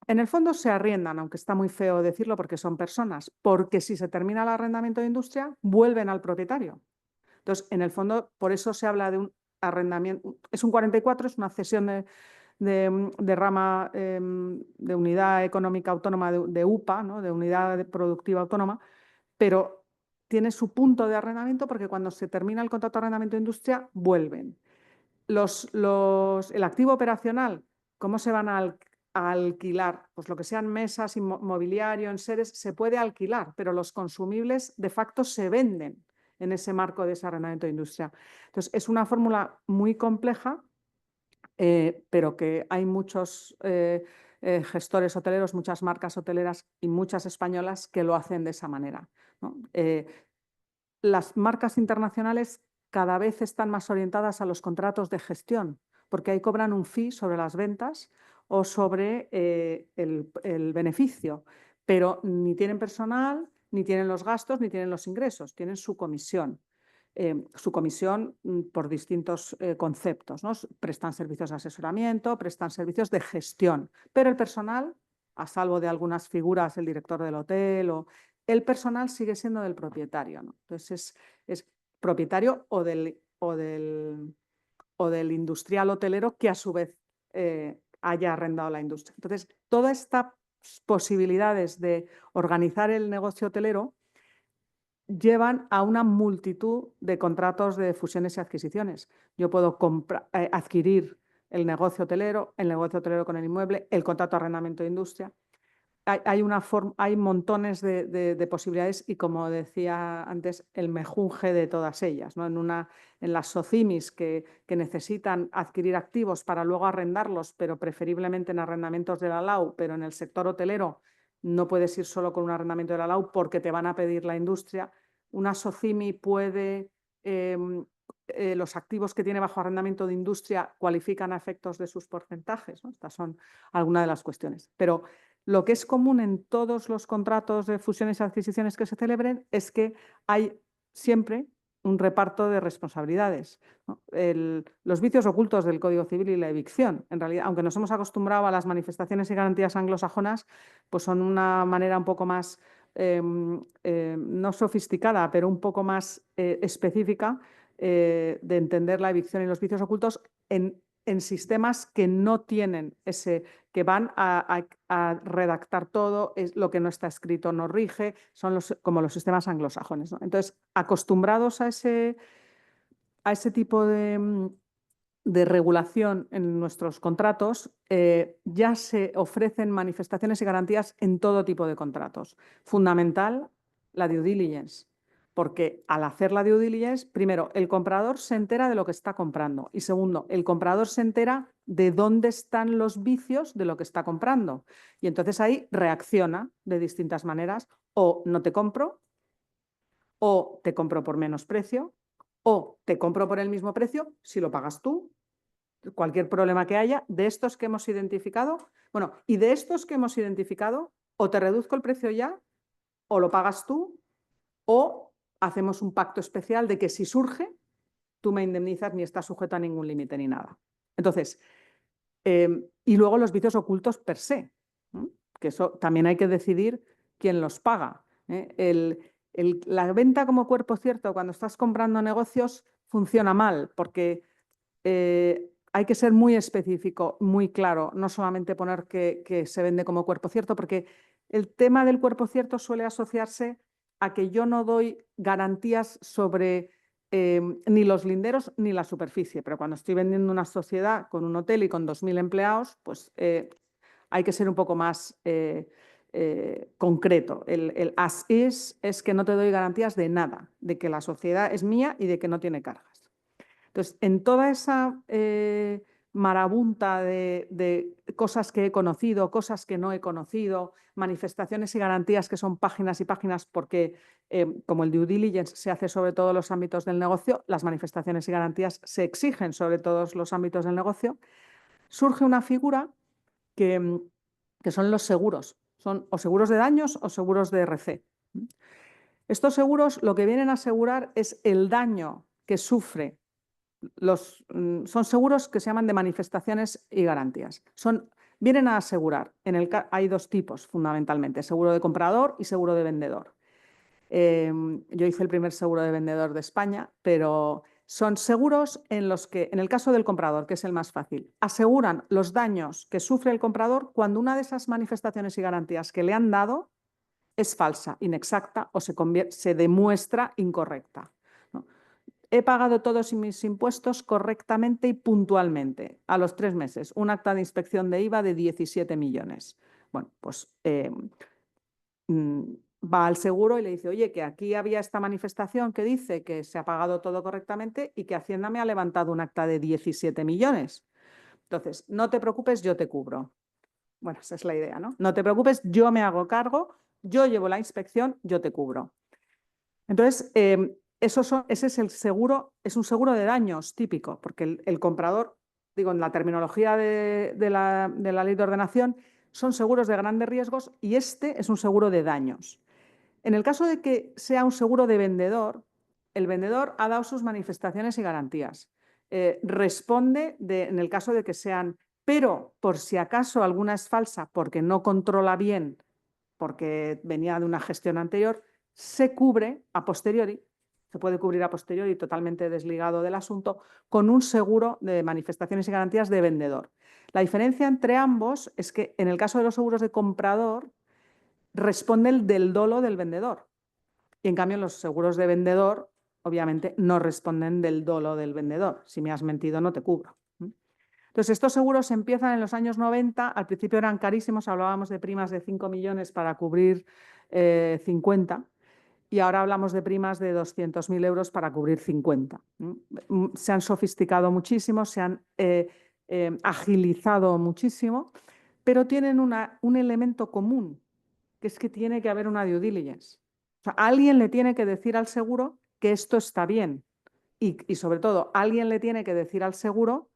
en el fondo se arriendan, aunque está muy feo decirlo porque son personas, porque si se termina el arrendamiento de industria, vuelven al propietario. Entonces, en el fondo, por eso se habla de un arrendamiento, es un 44, es una cesión de rama de unidad económica autónoma de UPA, ¿no? De unidad productiva autónoma, pero tiene su punto de arrendamiento porque cuando se termina el contrato de arrendamiento de industria, vuelven. El activo operacional, ¿cómo se van a alquilar? Pues lo que sean mesas, mobiliario, enseres, se puede alquilar, pero los consumibles de facto se venden en ese marco de ese arrendamiento de industria. Entonces, es una fórmula muy compleja, pero que hay muchos gestores hoteleros, muchas marcas hoteleras y muchas españolas que lo hacen de esa manera, ¿no? Las marcas internacionales cada vez están más orientadas a los contratos de gestión, porque ahí cobran un fee sobre las ventas o sobre el beneficio, pero ni tienen personal, ni tienen los gastos, ni tienen los ingresos, tienen su comisión. Por distintos conceptos, ¿no? Prestan servicios de asesoramiento, prestan servicios de gestión, pero el personal, a salvo de algunas figuras, el director del hotel el personal sigue siendo del propietario, ¿no? Entonces es propietario o del industrial hotelero que a su vez haya arrendado la industria. Entonces, todas estas posibilidades de organizar el negocio hotelero llevan a una multitud de contratos de fusiones y adquisiciones. Yo puedo adquirir el negocio hotelero con el inmueble, el contrato de arrendamiento de industria. Hay montones de posibilidades y, como decía antes, el mejunje de todas ellas, ¿no? En las SOCIMIs que necesitan adquirir activos para luego arrendarlos, pero preferiblemente en arrendamientos de la LAU, pero en el sector hotelero no puedes ir solo con un arrendamiento de la LAU porque te van a pedir la industria. Una SOCIMI puede... los activos que tiene bajo arrendamiento de industria cualifican a efectos de sus porcentajes, ¿no? Estas son algunas de las cuestiones. Pero lo que es común en todos los contratos de fusiones y adquisiciones que se celebren es que hay siempre un reparto de responsabilidades, ¿no? Los vicios ocultos del Código Civil y la evicción, en realidad, aunque nos hemos acostumbrado a las manifestaciones y garantías anglosajonas, pues son una manera un poco más, no sofisticada, pero un poco más específica de entender la evicción y los vicios ocultos en sistemas que no tienen que van a redactar todo, lo que no está escrito no rige, son como los sistemas anglosajones, ¿no? Entonces, acostumbrados a ese tipo de regulación en nuestros contratos, ya se ofrecen manifestaciones y garantías en todo tipo de contratos. Fundamental, la due diligence. Porque al hacer la due diligence, primero, el comprador se entera de lo que está comprando y segundo, el comprador se entera de dónde están los vicios de lo que está comprando. Y entonces ahí reacciona de distintas maneras, o no te compro, o te compro por menos precio, o te compro por el mismo precio si lo pagas tú. Cualquier problema que haya, de estos que hemos identificado, bueno, y de estos que hemos identificado, o te reduzco el precio ya, o lo pagas tú, o hacemos un pacto especial de que si surge, tú me indemnizas ni estás sujeto a ningún límite ni nada. Entonces, y luego los vicios ocultos per se, que eso también hay que decidir quién los paga. La venta como cuerpo cierto cuando estás comprando negocios funciona mal porque hay que ser muy específico, muy claro, no solamente poner que se vende como cuerpo cierto, porque el tema del cuerpo cierto suele asociarse a que yo no doy garantías sobre ni los linderos ni la superficie, pero cuando estoy vendiendo una sociedad con un hotel y con 2.000 empleados, pues hay que ser un poco más concreto. El as is es que no te doy garantías de nada, de que la sociedad es mía y de que no tiene cargas. Entonces, en toda esa marabunta de cosas que he conocido, cosas que no he conocido, manifestaciones y garantías que son páginas y páginas porque como el due diligence se hace sobre todos los ámbitos del negocio, las manifestaciones y garantías se exigen sobre todos los ámbitos del negocio, surge una figura que son los seguros. Son o seguros de daños o seguros de RC. Estos seguros lo que vienen a asegurar es el daño que sufre. Son seguros que se llaman de manifestaciones y garantías. Vienen a asegurar, hay dos tipos fundamentalmente, seguro de comprador y seguro de vendedor. Yo hice el primer seguro de vendedor de España, pero son seguros en los que, en el caso del comprador, que es el más fácil, aseguran los daños que sufre el comprador cuando una de esas manifestaciones y garantías que le han dado es falsa, inexacta o se demuestra incorrecta. He pagado todos mis impuestos correctamente y puntualmente. A los 3 meses, un acta de inspección de IVA de 17 millones. Bueno, pues va al seguro y le dice, oye, que aquí había esta manifestación que dice que se ha pagado todo correctamente y que Hacienda me ha levantado un acta de 17 millones. Entonces, no te preocupes, yo te cubro. Bueno, esa es la idea, ¿no? No te preocupes, yo me hago cargo, yo llevo la inspección, yo te cubro. Entonces, ese es el seguro, es un seguro de daños típico, porque el comprador, digo, en la terminología de la ley de ordenación, son seguros de grandes riesgos y este es un seguro de daños. En el caso de que sea un seguro de vendedor, el vendedor ha dado sus manifestaciones y garantías. Responde en el caso de que sean, pero por si acaso alguna es falsa porque no controla bien, porque venía de una gestión anterior, se cubre a posteriori, se puede cubrir a posteriori totalmente desligado del asunto, con un seguro de manifestaciones y garantías de vendedor. La diferencia entre ambos es que en el caso de los seguros de comprador responde el del dolo del vendedor y en cambio los seguros de vendedor obviamente no responden del dolo del vendedor. Si me has mentido no te cubro. Entonces, estos seguros empiezan en los años 90, al principio eran carísimos, hablábamos de primas de 5 millones para cubrir 50 y ahora hablamos de primas de 200.000 euros para cubrir 50. Se han sofisticado muchísimo, se han agilizado muchísimo, pero tienen un elemento común, que es que tiene que haber una due diligence. O sea, alguien le tiene que decir al seguro que esto está bien y sobre todo, alguien le tiene que decir al seguro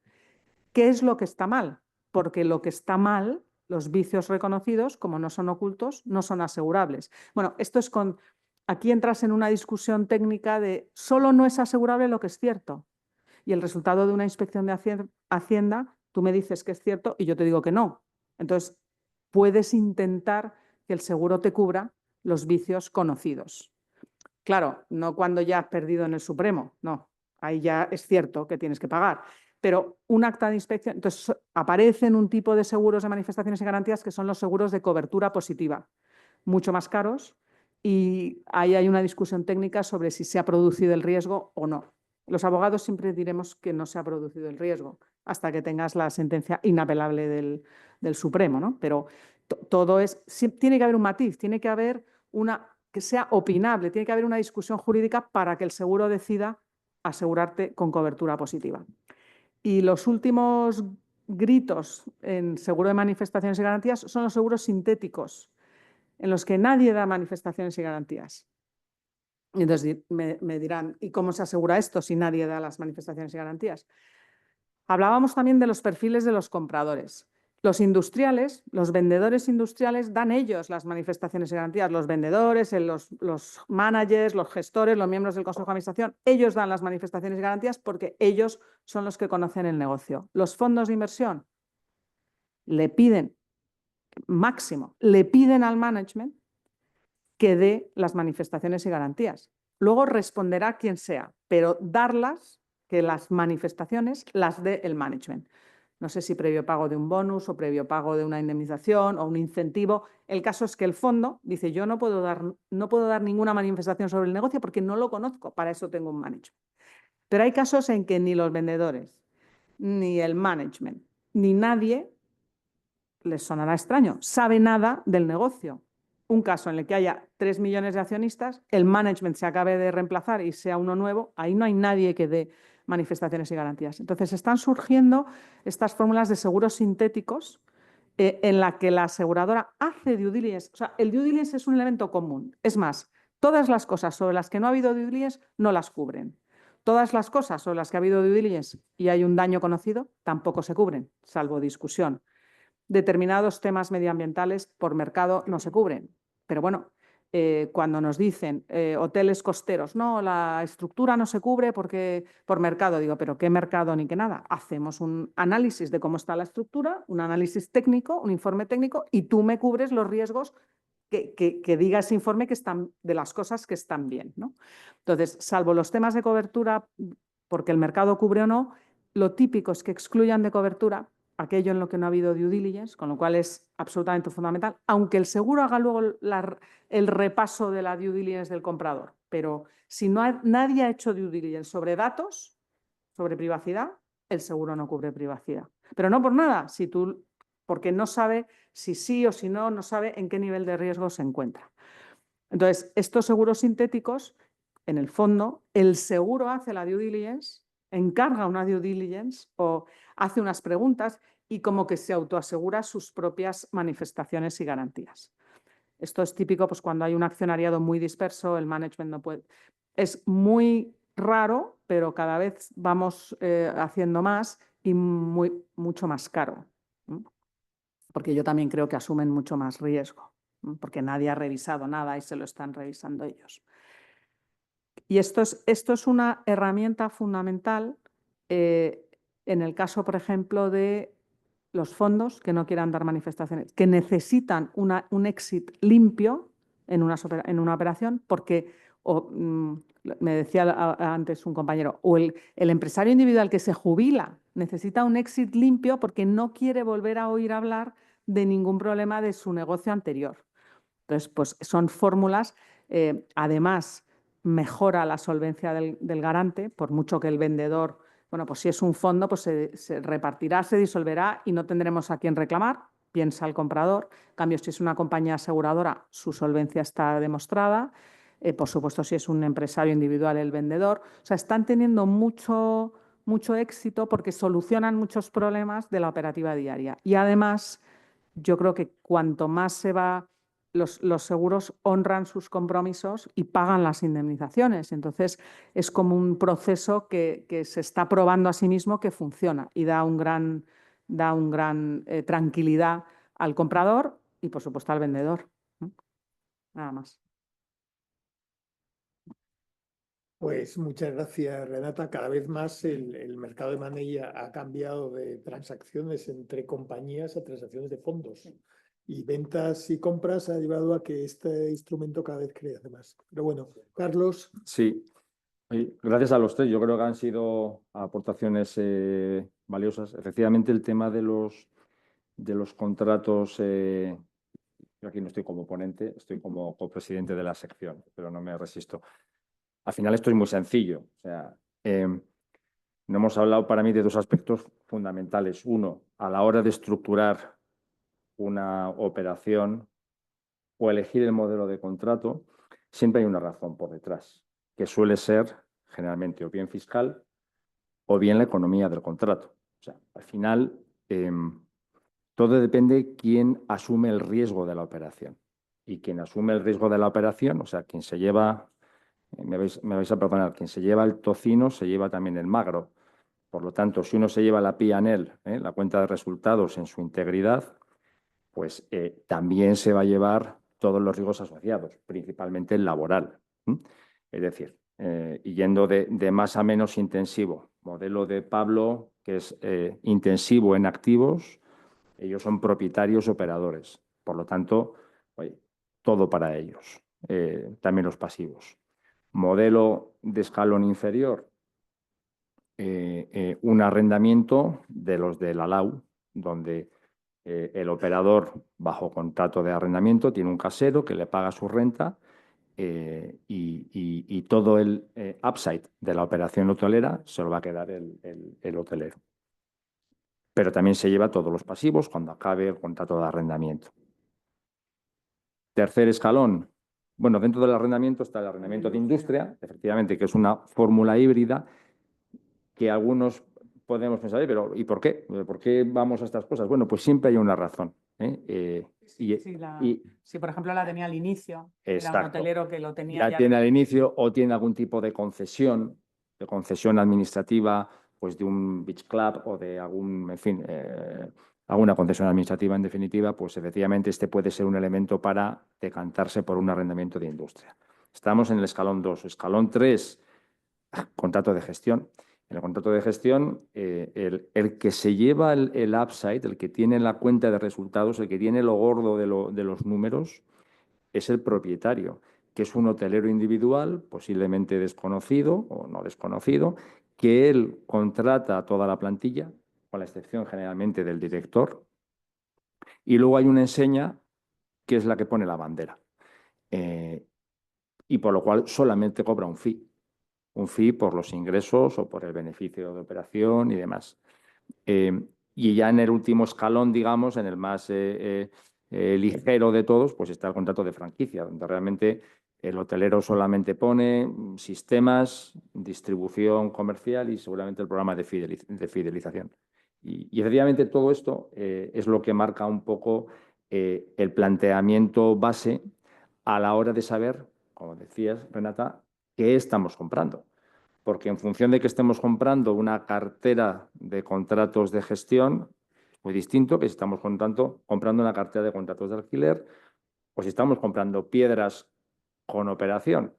qué es lo que está mal, porque lo que está mal, los vicios reconocidos, como no son ocultos, no son asegurables. Bueno, esto es aquí entras en una discusión técnica de solo no es asegurable lo que es cierto. Y el resultado de una inspección de Hacienda, tú me dices que es cierto y yo te digo que no. Entonces, puedes intentar que el seguro te cubra los vicios conocidos. Claro, no cuando ya has perdido en el Supremo, no. Ahí ya es cierto que tienes que pagar. Pero un acta de inspección, entonces aparecen un tipo de seguros de manifestaciones y garantías que son los seguros de cobertura positiva, mucho más caros y ahí hay una discusión técnica sobre si se ha producido el riesgo o no. Los abogados siempre diremos que no se ha producido el riesgo hasta que tengas la sentencia inapelable del Supremo, ¿no? Pero todo tiene que haber un matiz, tiene que haber una que sea opinable, tiene que haber una discusión jurídica para que el seguro decida asegurarte con cobertura positiva. Y los últimos gritos en seguro de manifestaciones y garantías son los seguros sintéticos, en los que nadie da manifestaciones y garantías. Y entonces me dirán, ¿y cómo se asegura esto si nadie da las manifestaciones y garantías? Hablábamos también de los perfiles de los compradores. Los industriales, los vendedores industriales dan ellos las manifestaciones y garantías. Los vendedores, los managers, los gestores, los miembros del Consejo de Administración, ellos dan las manifestaciones y garantías porque ellos son los que conocen el negocio. Los fondos de inversión le piden, máximo, le piden al management que dé las manifestaciones y garantías. Luego responderá quien sea, pero darlas, que las manifestaciones las dé el management. No sé si previo pago de un bonus o previo pago de una indemnización o un incentivo. El caso es que el fondo dice, yo no puedo dar ninguna manifestación sobre el negocio porque no lo conozco, para eso tengo un management. Pero hay casos en que ni los vendedores, ni el management, ni nadie, les sonará extraño, sabe nada del negocio. Un caso en el que haya 3 millones de accionistas, el management se acabe de reemplazar y sea uno nuevo, ahí no hay nadie que dé manifestaciones y garantías. Entonces están surgiendo estas fórmulas de seguros sintéticos en la que la aseguradora hace due diligence. O sea, el due diligence es un elemento común. Es más, todas las cosas sobre las que no ha habido due diligence no las cubren. Todas las cosas sobre las que ha habido due diligence y hay un daño conocido tampoco se cubren, salvo discusión. Determinados temas medioambientales por mercado no se cubren. Pero bueno, cuando nos dicen hoteles costeros, no, la estructura no se cubre porque por mercado, digo, pero ¿qué mercado ni qué nada? Hacemos un análisis de cómo está la estructura, un análisis técnico, un informe técnico, y tú me cubres los riesgos que diga ese informe que están de las cosas que están bien, ¿no? Entonces, salvo los temas de cobertura, porque el mercado cubre o no, lo típico es que excluyan de cobertura aquello en lo que no ha habido due diligence, con lo cual es absolutamente fundamental, aunque el seguro haga luego el repaso de la due diligence del comprador. Pero si nadie ha hecho due diligence sobre datos, sobre privacidad, el seguro no cubre privacidad. Pero no por nada, porque no sabe si sí o si no, no sabe en qué nivel de riesgo se encuentra. Entonces, estos seguros sintéticos, en el fondo, el seguro hace la due diligence, encarga una due diligence o hace unas preguntas y como que se autoasegura sus propias manifestaciones y garantías. Esto es típico pues, cuando hay un accionariado muy disperso, el management no puede. Es muy raro, pero cada vez vamos haciendo más y mucho más caro. Porque yo también creo que asumen mucho más riesgo, porque nadie ha revisado nada y se lo están revisando ellos. Y esto es una herramienta fundamental en el caso, por ejemplo, de los fondos que no quieran dar manifestaciones, que necesitan un exit limpio en una operación, porque me decía antes un compañero, o el empresario individual que se jubila necesita un exit limpio porque no quiere volver a oír hablar de ningún problema de su negocio anterior. Entonces, pues son fórmulas, además mejora la solvencia del garante, por mucho que el vendedor, bueno, pues si es un fondo, pues se repartirá, se disolverá y no tendremos a quién reclamar, piensa el comprador. En cambio, si es una compañía aseguradora, su solvencia está demostrada. Por supuesto, si es un empresario individual, el vendedor. O sea, están teniendo mucho éxito porque solucionan muchos problemas de la operativa diaria. Y además, yo creo que cuanto más se va, los seguros honran sus compromisos y pagan las indemnizaciones. Entonces, es como un proceso que se está probando a sí mismo que funciona y da un gran tranquilidad al comprador y, por supuesto, al vendedor. Nada más. Pues muchas gracias, Renata. Cada vez más el mercado de money ha cambiado de transacciones entre compañías a transacciones de fondos. Y ventas y compras ha llevado a que este instrumento cada vez crezca más. Pero bueno, Carlos. Sí, gracias a los tres. Yo creo que han sido aportaciones valiosas. Efectivamente, el tema de los contratos, yo aquí no estoy como ponente, estoy como copresidente de la sección, pero no me resisto. Al final esto es muy sencillo. O sea, no hemos hablado para mí de dos aspectos fundamentales. Uno, a la hora de estructurar una operación o elegir el modelo de contrato, siempre hay una razón por detrás, que suele ser generalmente o bien fiscal o bien la economía del contrato. O sea, al final, todo depende quién asume el riesgo de la operación. Y quien asume el riesgo de la operación, o sea, quien se lleva, me vais a perdonar, quien se lleva el tocino se lleva también el magro. Por lo tanto, si uno se lleva la P&L, la cuenta de resultados en su integridad, pues también se va a llevar todos los riesgos asociados, principalmente el laboral. Es decir, y yendo de más a menos intensivo. Modelo de Pablo, que es intensivo en activos, ellos son propietarios operadores. Por lo tanto, oye, todo para ellos, también los pasivos. Modelo de escalón inferior, un arrendamiento de los de la LAU, donde el operador bajo contrato de arrendamiento tiene un casero que le paga su renta y todo el upside de la operación hotelera se lo va a quedar el hotelero. Pero también se lleva todos los pasivos cuando acabe el contrato de arrendamiento. Tercer escalón. Bueno, dentro del arrendamiento está el arrendamiento de industria, efectivamente, que es una fórmula híbrida que algunos podemos pensar, pero ¿y por qué? ¿Por qué vamos a estas cosas? Bueno, pues siempre hay una razón. Si, por ejemplo, la tenía al inicio, era un Exacto. hotelero que lo tenía La ya. tiene al inicio o tiene algún tipo de concesión administrativa, pues de un beach club o de algún, en fin, alguna concesión administrativa en definitiva, pues efectivamente este puede ser un elemento para decantarse por un arrendamiento de industria. Estamos en el escalón 2. Escalón 3, contrato de gestión. En el contrato de gestión, el que se lleva el upside, el que tiene la cuenta de resultados, el que tiene lo gordo de los números, es el propietario, que es un hotelero individual, posiblemente desconocido o no desconocido, que él contrata a toda la plantilla, con la excepción generalmente del director, y luego hay una enseña que es la que pone la bandera. Y por lo cual solamente cobra un fee por los ingresos o por el beneficio de operación y demás. Y ya en el último escalón, digamos, en el más ligero de todos, pues está el contrato de franquicia, donde realmente el hotelero solamente pone sistemas, distribución comercial y seguramente el programa de fidelización. Y efectivamente todo esto es lo que marca un poco el planteamiento base a la hora de saber, como decías, Renata, qué estamos comprando. Porque en función de que estemos comprando una cartera de contratos de gestión, es muy distinto que si estamos comprando una cartera de contratos de alquiler o si estamos comprando piedras con operación.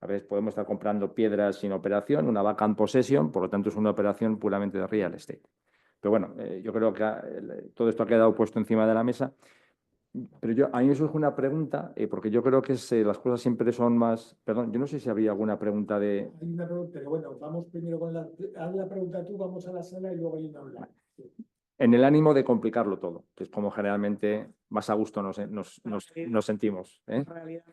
A veces podemos estar comprando piedras sin operación, una vacant possession, por lo tanto es una operación puramente de real estate. Pero bueno, yo creo que todo esto ha quedado puesto encima de la mesa. Pero a mí me surge una pregunta, porque yo creo que las cosas siempre son más... Perdón, yo no sé si habría alguna pregunta de... Hay una pregunta, pero bueno, vamos primero con haz la pregunta tú, vamos a la sala y luego hay una online. En el ánimo de complicarlo todo, que es como generalmente más a gusto nos sentimos. En realidad.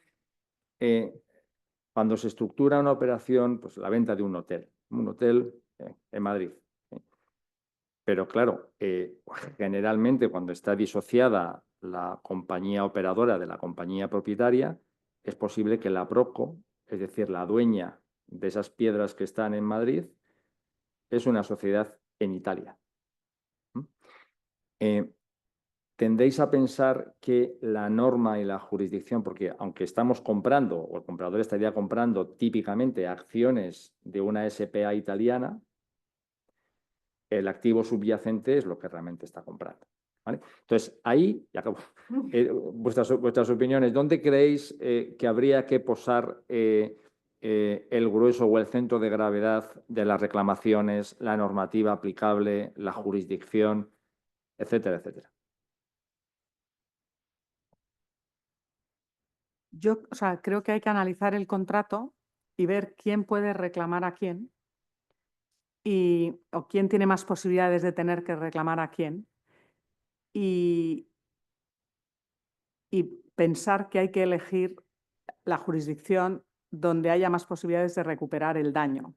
Cuando se estructura una operación, pues la venta de un hotel en Madrid. Pero claro, generalmente cuando está disociada la compañía operadora de la compañía propietaria, es posible que la PROCO, es decir, la dueña de esas piedras que están en Madrid, es una sociedad en Italia. Tendéis a pensar que la norma y la jurisdicción, porque aunque estamos comprando, o el comprador estaría comprando típicamente acciones de una SPA italiana, el activo subyacente es lo que realmente está comprando. ¿Vale? Entonces, ahí, y acabo, vuestras opiniones, ¿dónde creéis que habría que posar el grueso o el centro de gravedad de las reclamaciones, la normativa aplicable, la jurisdicción, etcétera, etcétera? Yo, o sea, creo que hay que analizar el contrato y ver quién puede reclamar a quién o quién tiene más posibilidades de tener que reclamar a quién y pensar que hay que elegir la jurisdicción donde haya más posibilidades de recuperar el daño.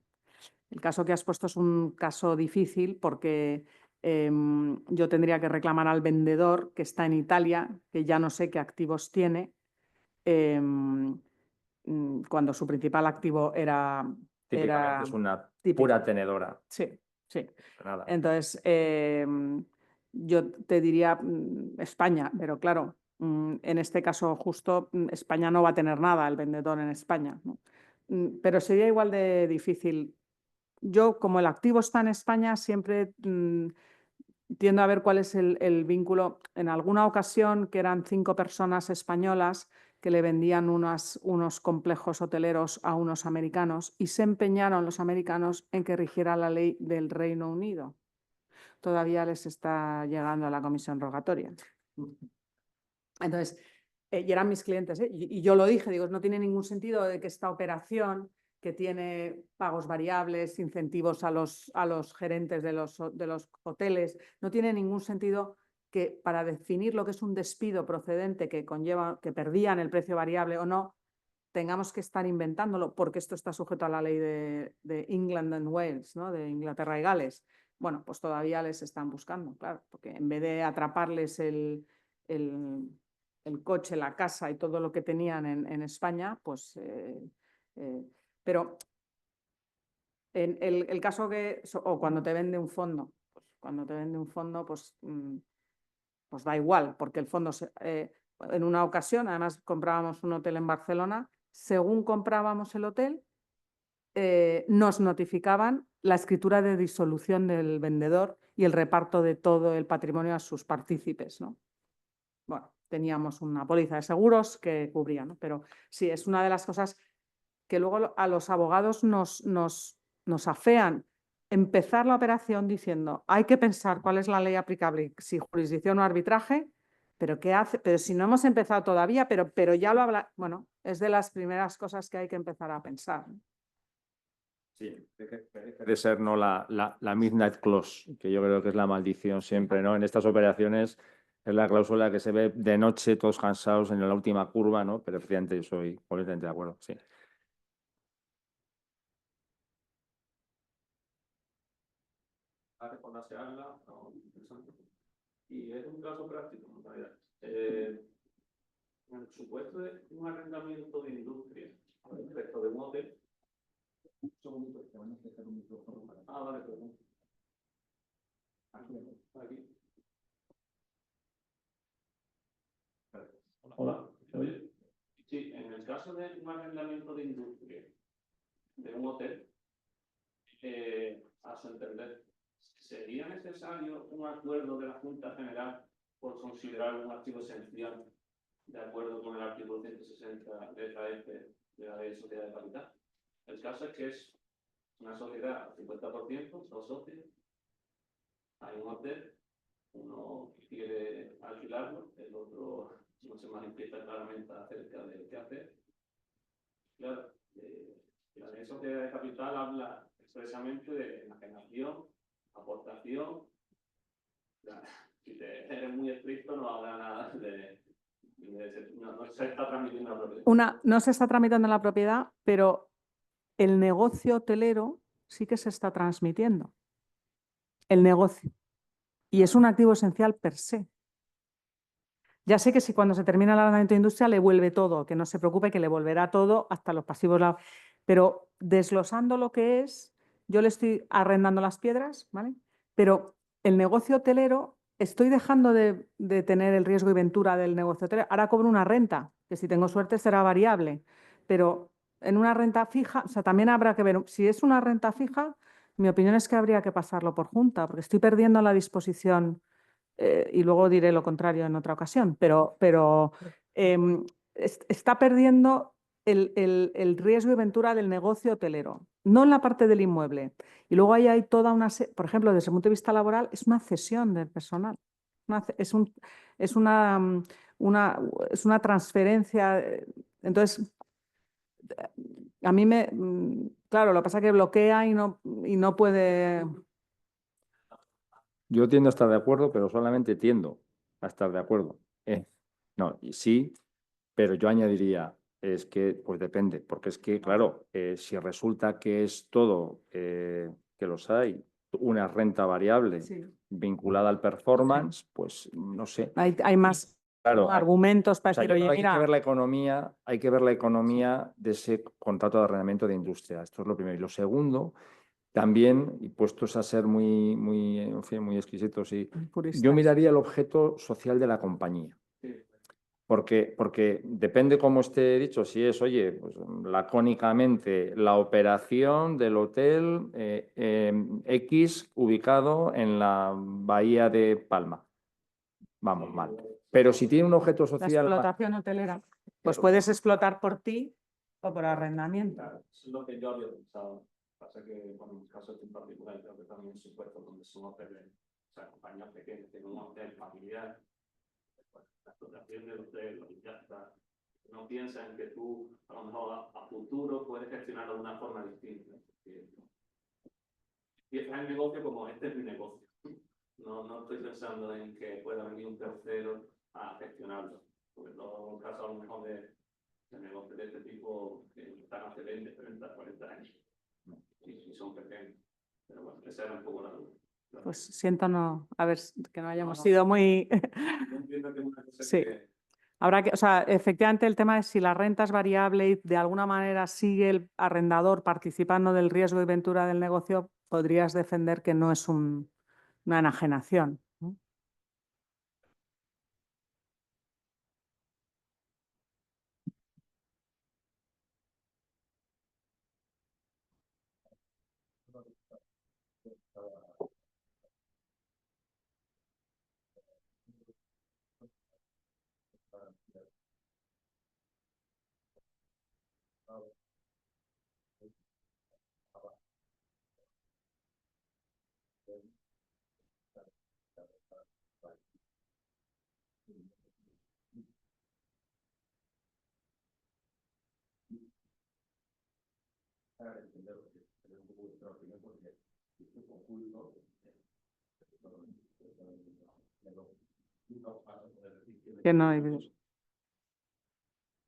El caso que has puesto es un caso difícil porque yo tendría que reclamar al vendedor que está en Italia, que ya no sé qué activos tiene. cuando su principal activo era... Típicamente es una típico. pura tenedora. Sí, sí. Nada. Entonces, yo te diría España, pero claro, en este caso justo España no va a tener nada, el vendedor en España, ¿no? Pero sería igual de difícil. Yo, como el activo está en España, siempre tiendo a ver cuál es el vínculo. En alguna ocasión, que eran 5 personas españolas que le vendían unos complejos hoteleros a unos americanos y se empeñaron los americanos en que rigiera la ley del Reino Unido. Todavía les está llegando a la comisión rogatoria. Entonces, y eran mis clientes, y yo lo dije, digo, no tiene ningún sentido de que esta operación que tiene pagos variables, incentivos a los gerentes de los hoteles, no tiene ningún sentido que para definir lo que es un despido procedente que conlleva, que perdían el precio variable o no, tengamos que estar inventándolo, porque esto está sujeto a la ley de England and Wales, ¿no? De Inglaterra y Gales. Bueno, pues todavía les están buscando, claro, porque en vez de atraparles el coche, la casa y todo lo que tenían en España, pues... pero en el caso que... O cuando te vende un fondo, pues cuando te vende un fondo, pues da igual, porque el fondo... en una ocasión, además, comprábamos un hotel en Barcelona. Según comprábamos el hotel, nos notificaban la escritura de disolución del vendedor y el reparto de todo el patrimonio a sus partícipes, ¿no? Bueno, teníamos una póliza de seguros que cubría, ¿no? Pero sí, es una de las cosas que luego a los abogados nos afean empezar la operación diciendo hay que pensar cuál es la ley aplicable, si jurisdicción o arbitraje, pero ¿qué hace? Pero si no hemos empezado todavía, pero ya lo habla. Bueno, es de las primeras cosas que hay que empezar a pensar, ¿no? Sí, de ser ¿no? la midnight clause, que yo creo que es la maldición siempre, ¿no? En estas operaciones es la cláusula que se ve de noche, todos cansados en la última curva, ¿no? Pero efectivamente yo soy completamente de acuerdo, sí. Con la searla, interesante. Y es un caso práctico, en realidad. En el supuesto de un arrendamiento de industria respecto de un hotel. Un segundito, que van a empezar un micrófono. Vale, perdón. Aquí. Hola, ¿se oye? Sí, en el caso de un arrendamiento de industria de un hotel, a su entender, ¿sería necesario un acuerdo de la Junta General por considerar un activo esencial de acuerdo con el artículo 160 letra F de la Ley de Sociedad de Capital? El caso es que es una sociedad al 50%, dos socios, hay un hotel, uno quiere alquilarlo, el otro no se manifiesta claramente acerca de qué hacer. Claro, la Ley de Sociedad de Capital habla expresamente de enajenación, aportación. Si eres muy estricto, no habrá nada no se está tramitando la propiedad. No se está tramitando la propiedad, pero el negocio hotelero sí que se está transmitiendo. El negocio. Y es un activo esencial per se. Ya sé que si cuando se termina el arrendamiento de industria le vuelve todo, que no se preocupe, que le volverá todo hasta los pasivos. Pero desglosando lo que es, yo le estoy arrendando las piedras, ¿vale? Pero el negocio hotelero, estoy dejando de tener el riesgo y ventura del negocio hotelero. Ahora cobro una renta, que si tengo suerte será variable. Pero en una renta fija, o sea, también habrá que ver, si es una renta fija, mi opinión es que habría que pasarlo por junta, porque estoy perdiendo la disposición. Y luego diré lo contrario en otra ocasión, pero está perdiendo el riesgo y ventura del negocio hotelero, no en la parte del inmueble. Y luego ahí hay toda una, por ejemplo, desde el punto de vista laboral, es una cesión del personal. Es una transferencia. Entonces, a mí claro, lo que pasa es que bloquea y no puede... Yo tiendo a estar de acuerdo, pero solamente tiendo a estar de acuerdo. No, y sí, pero yo añadiría, es que, pues depende, porque es que, claro, si resulta que es todo, que los hay, una renta variable Sí. vinculada al performance, pues no sé. Hay más. Claro, argumentos para o sea, decir, yo creo oye, que hay que ver mira, la economía, hay que ver la economía de ese contrato de arrendamiento de industria. Esto es lo primero. Y lo segundo, también, y puestos a ser en fin, muy exquisitos, yo puristas. miraría el objeto social de la compañía. Porque depende cómo esté dicho, si es, oye, pues lacónicamente la operación del hotel X ubicado en la bahía de Palma. Vamos, mal. Pero si tiene un objeto La social más... explotación hotelera, pues Claro. puedes explotar por ti o por arrendamiento. Claro, eso es lo que yo había pensado. Pasa que, bueno, en mi caso en particular, creo que también es supuesto donde son hoteles, o sea, compañías pequeñas, tienen un hotel familiar, pues, la explotación del hotel, y ya está. No piensan que tú, a lo mejor a futuro, puedes gestionarlo de una forma distinta. Y es el negocio como este es mi negocio. No estoy pensando en que pueda venir un tercero a gestionarlo. Porque todo el caso a lo mejor de negocios de este tipo que están hace 20, 30, 40 años. Y son pequeños. Pero bueno, esa era un poco la duda. Pues siento a ver, que no hayamos No. sido muy... Yo entiendo que es una cosa Sí. que... Habrá que, o sea, efectivamente el tema es si la renta es variable y de alguna manera sigue el arrendador participando del riesgo y ventura del negocio, podrías defender que no es una enajenación, ¿no? Que no hay...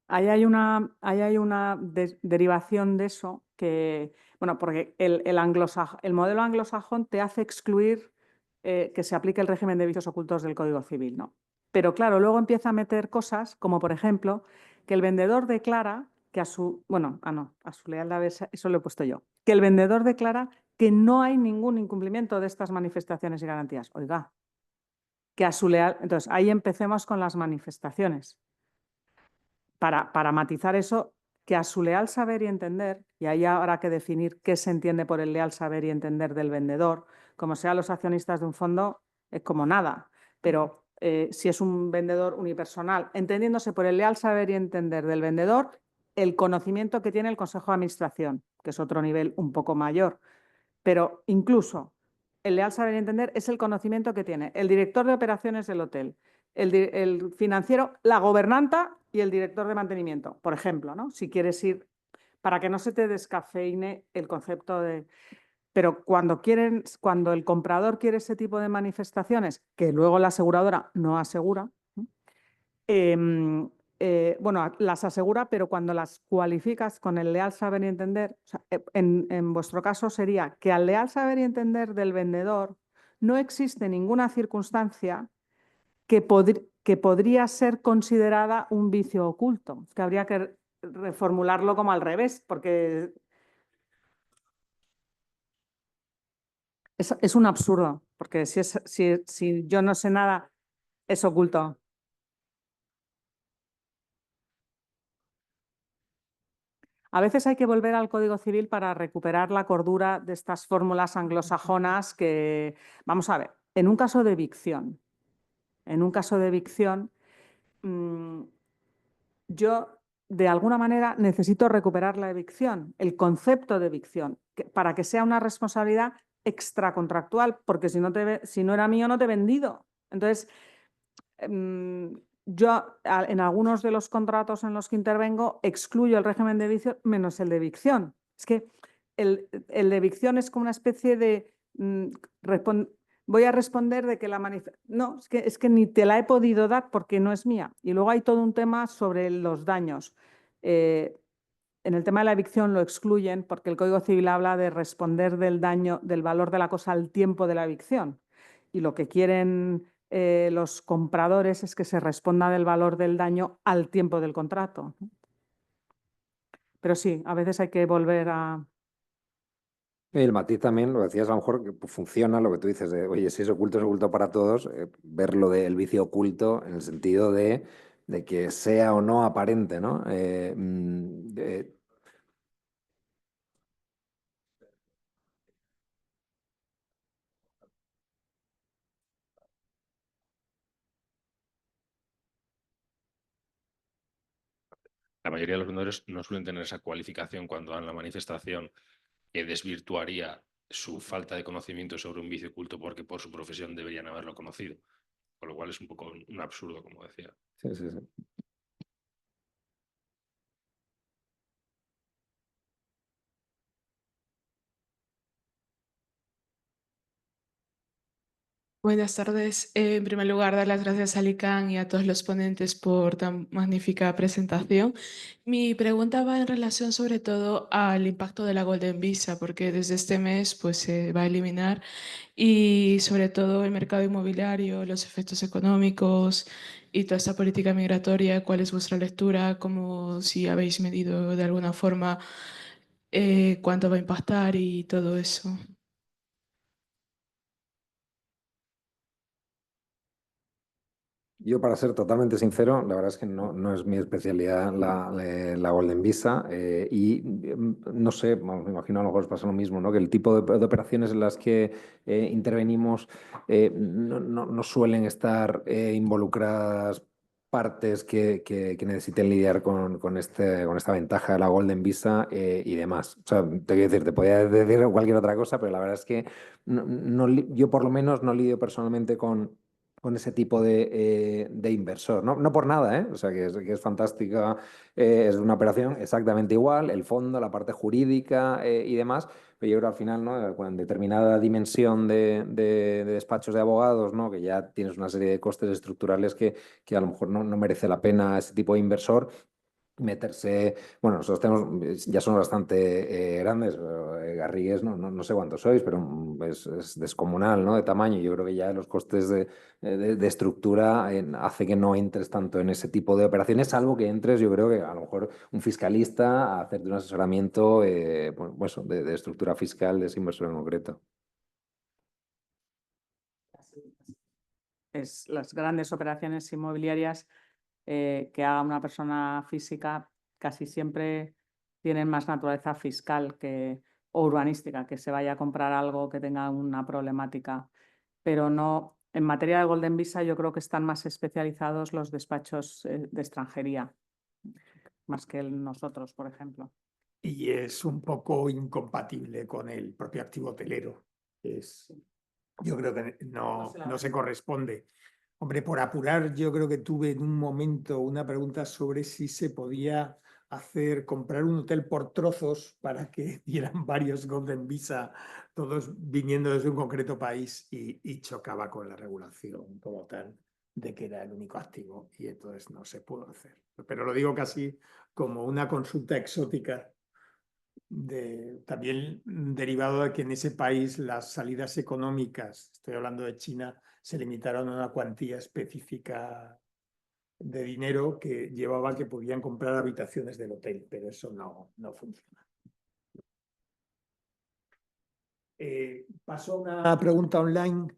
Ahí hay una derivación de eso que, bueno, porque el modelo anglosajón te hace excluir que se aplique el régimen de vicios ocultos del Código Civil, ¿no? Pero claro, luego empieza a meter cosas como, por ejemplo, que el vendedor declara que a su lealtad, eso lo he puesto yo, que el vendedor declara que no hay ningún incumplimiento de estas manifestaciones y garantías. Oiga, que a su lealtad, entonces ahí empecemos con las manifestaciones. Para matizar eso, que a su leal saber y entender, y ahí habrá que definir qué se entiende por el leal saber y entender del vendedor, como sean los accionistas de un fondo, es como nada, pero si es un vendedor unipersonal, entendiéndose por el leal saber y entender del vendedor, el conocimiento que tiene el Consejo de Administración, que es otro nivel un poco mayor, pero incluso el leal saber y entender es el conocimiento que tiene el director de operaciones del hotel, el financiero, la gobernanta y el director de mantenimiento, por ejemplo, ¿no? Si quieres ir, para que no se te descafeine el concepto de... Pero cuando el comprador quiere ese tipo de manifestaciones, que luego la aseguradora no asegura, bueno, las asegura, pero cuando las cualificas con el leal saber y entender, o sea, en vuestro caso sería que al leal saber y entender del vendedor no existe ninguna circunstancia que podría ser considerada un vicio oculto. Es que habría que reformularlo como al revés, porque es un absurdo, porque si yo no sé nada, es oculto. A veces hay que volver al Código Civil para recuperar la cordura de estas fórmulas anglosajonas que, vamos a ver, en un caso de evicción, yo de alguna manera necesito recuperar la evicción, el concepto de evicción, para que sea una responsabilidad extracontractual, porque si no era mío no te he vendido. Entonces, yo en algunos de los contratos en los que intervengo excluyo el régimen de vicio menos el de evicción. Es que el de evicción es como una especie de voy a responder de que la manifestación... No, es que ni te la he podido dar porque no es mía. Y luego hay todo un tema sobre los daños. En el tema de la evicción lo excluyen porque el Código Civil habla de responder del daño, del valor de la cosa al tiempo de la evicción. Y lo que quieren los compradores es que se responda del valor del daño al tiempo del contrato. Pero sí, a veces hay que volver a... El matiz también, lo decías, a lo mejor que funciona lo que tú dices de, oye, si es oculto para todos, ver lo del vicio oculto en el sentido de que sea o no aparente, ¿no? La mayoría de los vendedores no suelen tener esa cualificación cuando dan la manifestación que desvirtuaría su falta de conocimiento sobre un vicio oculto porque por su profesión deberían haberlo conocido. Con lo cual es un poco un absurdo, como decía. Sí, sí, sí. Buenas tardes. En primer lugar, dar las gracias a Lican y a todos los ponentes por tan magnífica presentación. Mi pregunta va en relación sobre todo al impacto de la Golden Visa, porque desde este mes pues, se va a eliminar y sobre todo el mercado inmobiliario, los efectos económicos y toda esta política migratoria. ¿Cuál es vuestra lectura? ¿Cómo si habéis medido de alguna forma cuánto va a impactar y todo eso? Yo, para ser totalmente sincero, la verdad es que no es mi especialidad la Golden Visa no sé, vamos, me imagino a lo mejor os pasa lo mismo, ¿no? Que el tipo de operaciones en las que intervenimos no suelen estar involucradas partes que necesiten lidiar con esta ventaja de la Golden Visa y demás. O sea, te quiero decir, te podría decir cualquier otra cosa, pero la verdad es que yo por lo menos no lidio personalmente con ese tipo de inversor. No por nada, ¿eh? O sea, que es fantástica, es una operación exactamente igual, el fondo, la parte jurídica y demás, pero yo creo al final, ¿no? Con determinada dimensión de despachos de abogados, ¿no? Que ya tienes una serie de costes estructurales que a lo mejor no merece la pena ese tipo de inversor meterse. Bueno, nosotros ya somos bastante grandes, Garrigues, no sé cuántos sois, pero es descomunal, ¿no? De tamaño. Yo creo que ya los costes de estructura hace que no entres tanto en ese tipo de operaciones, salvo que entres, yo creo que a lo mejor un fiscalista a hacerte un asesoramiento pues, de estructura fiscal de ese inversor en concreto. Es las grandes operaciones inmobiliarias que haga una persona física casi siempre tienen más naturaleza fiscal o urbanística, que se vaya a comprar algo que tenga una problemática. Pero no, en materia de Golden Visa yo creo que están más especializados los despachos de extranjería, más que nosotros, por ejemplo. Y es un poco incompatible con el propio activo hotelero. Yo creo que no se corresponde. Hombre, por apurar, yo creo que tuve en un momento una pregunta sobre si se podía comprar un hotel por trozos para que dieran varios Golden Visa, todos viniendo desde un concreto país y chocaba con la regulación como tal de que era el único activo y entonces no se pudo hacer. Pero lo digo casi como una consulta exótica también derivado de que en ese país las salidas económicas, estoy hablando de China, se limitaron a una cuantía específica de dinero que llevaba a que podían comprar habitaciones del hotel, pero eso no funciona. Paso a una pregunta online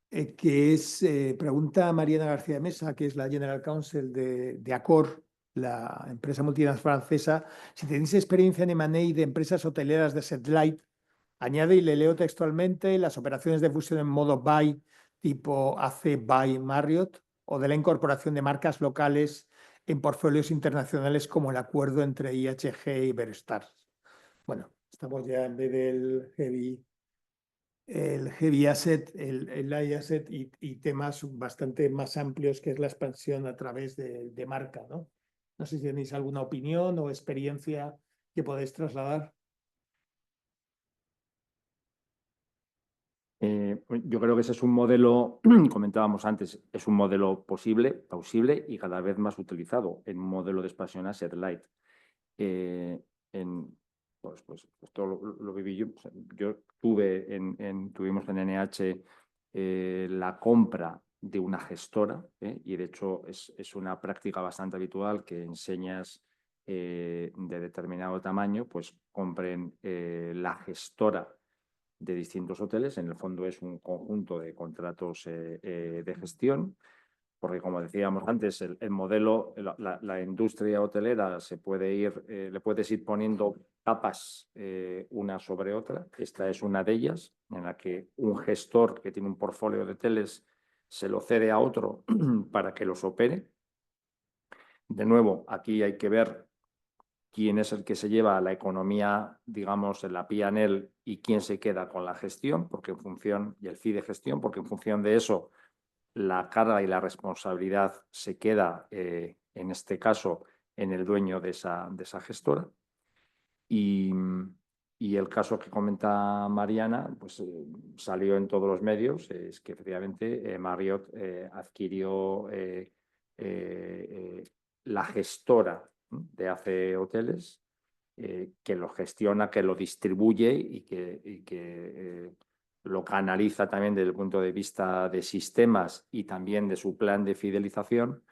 que pregunta Mariana García de Mesa, que es la General Counsel de Accor, la empresa multinacional francesa, si tenéis experiencia en M&A de empresas hoteleras de satellite. Añade, y le leo textualmente, las operaciones de fusión en modo buy, tipo AC by Marriott, o de la incorporación de marcas locales en portfolios internacionales como el acuerdo entre IHG y Iberostar. Bueno, estamos ya en vez del heavy asset, el light asset y temas bastante más amplios que es la expansión a través de marca, ¿no? No sé si tenéis alguna opinión o experiencia que podéis trasladar. Yo creo que ese es un modelo, comentábamos antes, es un modelo posible, plausible y cada vez más utilizado en un modelo de expansión asset light. Pues esto lo viví yo. Yo tuvimos en NH la compra de una gestora, y de hecho es una práctica bastante habitual que enseñas de determinado tamaño, pues compren la gestora de distintos hoteles. En el fondo es un conjunto de contratos de gestión, porque como decíamos antes, el modelo, la industria hotelera se puede ir, le puedes ir poniendo capas una sobre otra. Esta es una de ellas, en la que un gestor que tiene un portfolio de hoteles se lo cede a otro para que los opere. De nuevo, aquí hay que ver quién es el que se lleva la economía, digamos, en la P&L y quién se queda con la gestión, porque en función, y el fee de gestión, porque en función de eso la carga y la responsabilidad se queda, en este caso, en el dueño de esa gestora. Y el caso que comenta Mariana, pues salió en todos los medios, es que efectivamente Marriott adquirió la gestora de AC Hoteles, que lo gestiona, que lo distribuye y que lo canaliza también desde el punto de vista de sistemas y también de su plan de fidelización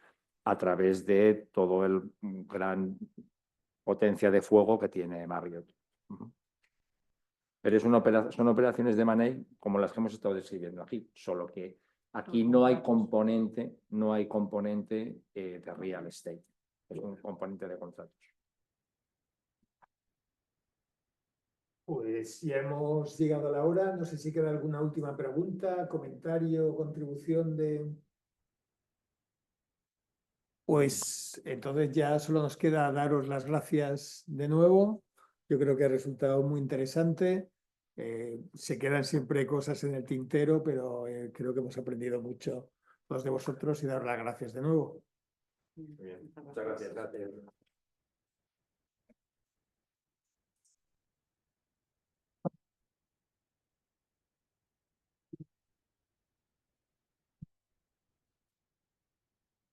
a través de todo el gran potencia de fuego que tiene Marriott. Pero son operaciones de money como las que hemos estado describiendo aquí, solo que aquí no hay componente de real estate, es un componente de contratos. Pues ya hemos llegado a la hora. No sé si queda alguna última pregunta, comentario, contribución de... Pues entonces ya solo nos queda daros las gracias de nuevo. Yo creo que ha resultado muy interesante. Se quedan siempre cosas en el tintero, pero creo que hemos aprendido mucho los de vosotros y daros las gracias de nuevo. Muy bien. Muchas gracias.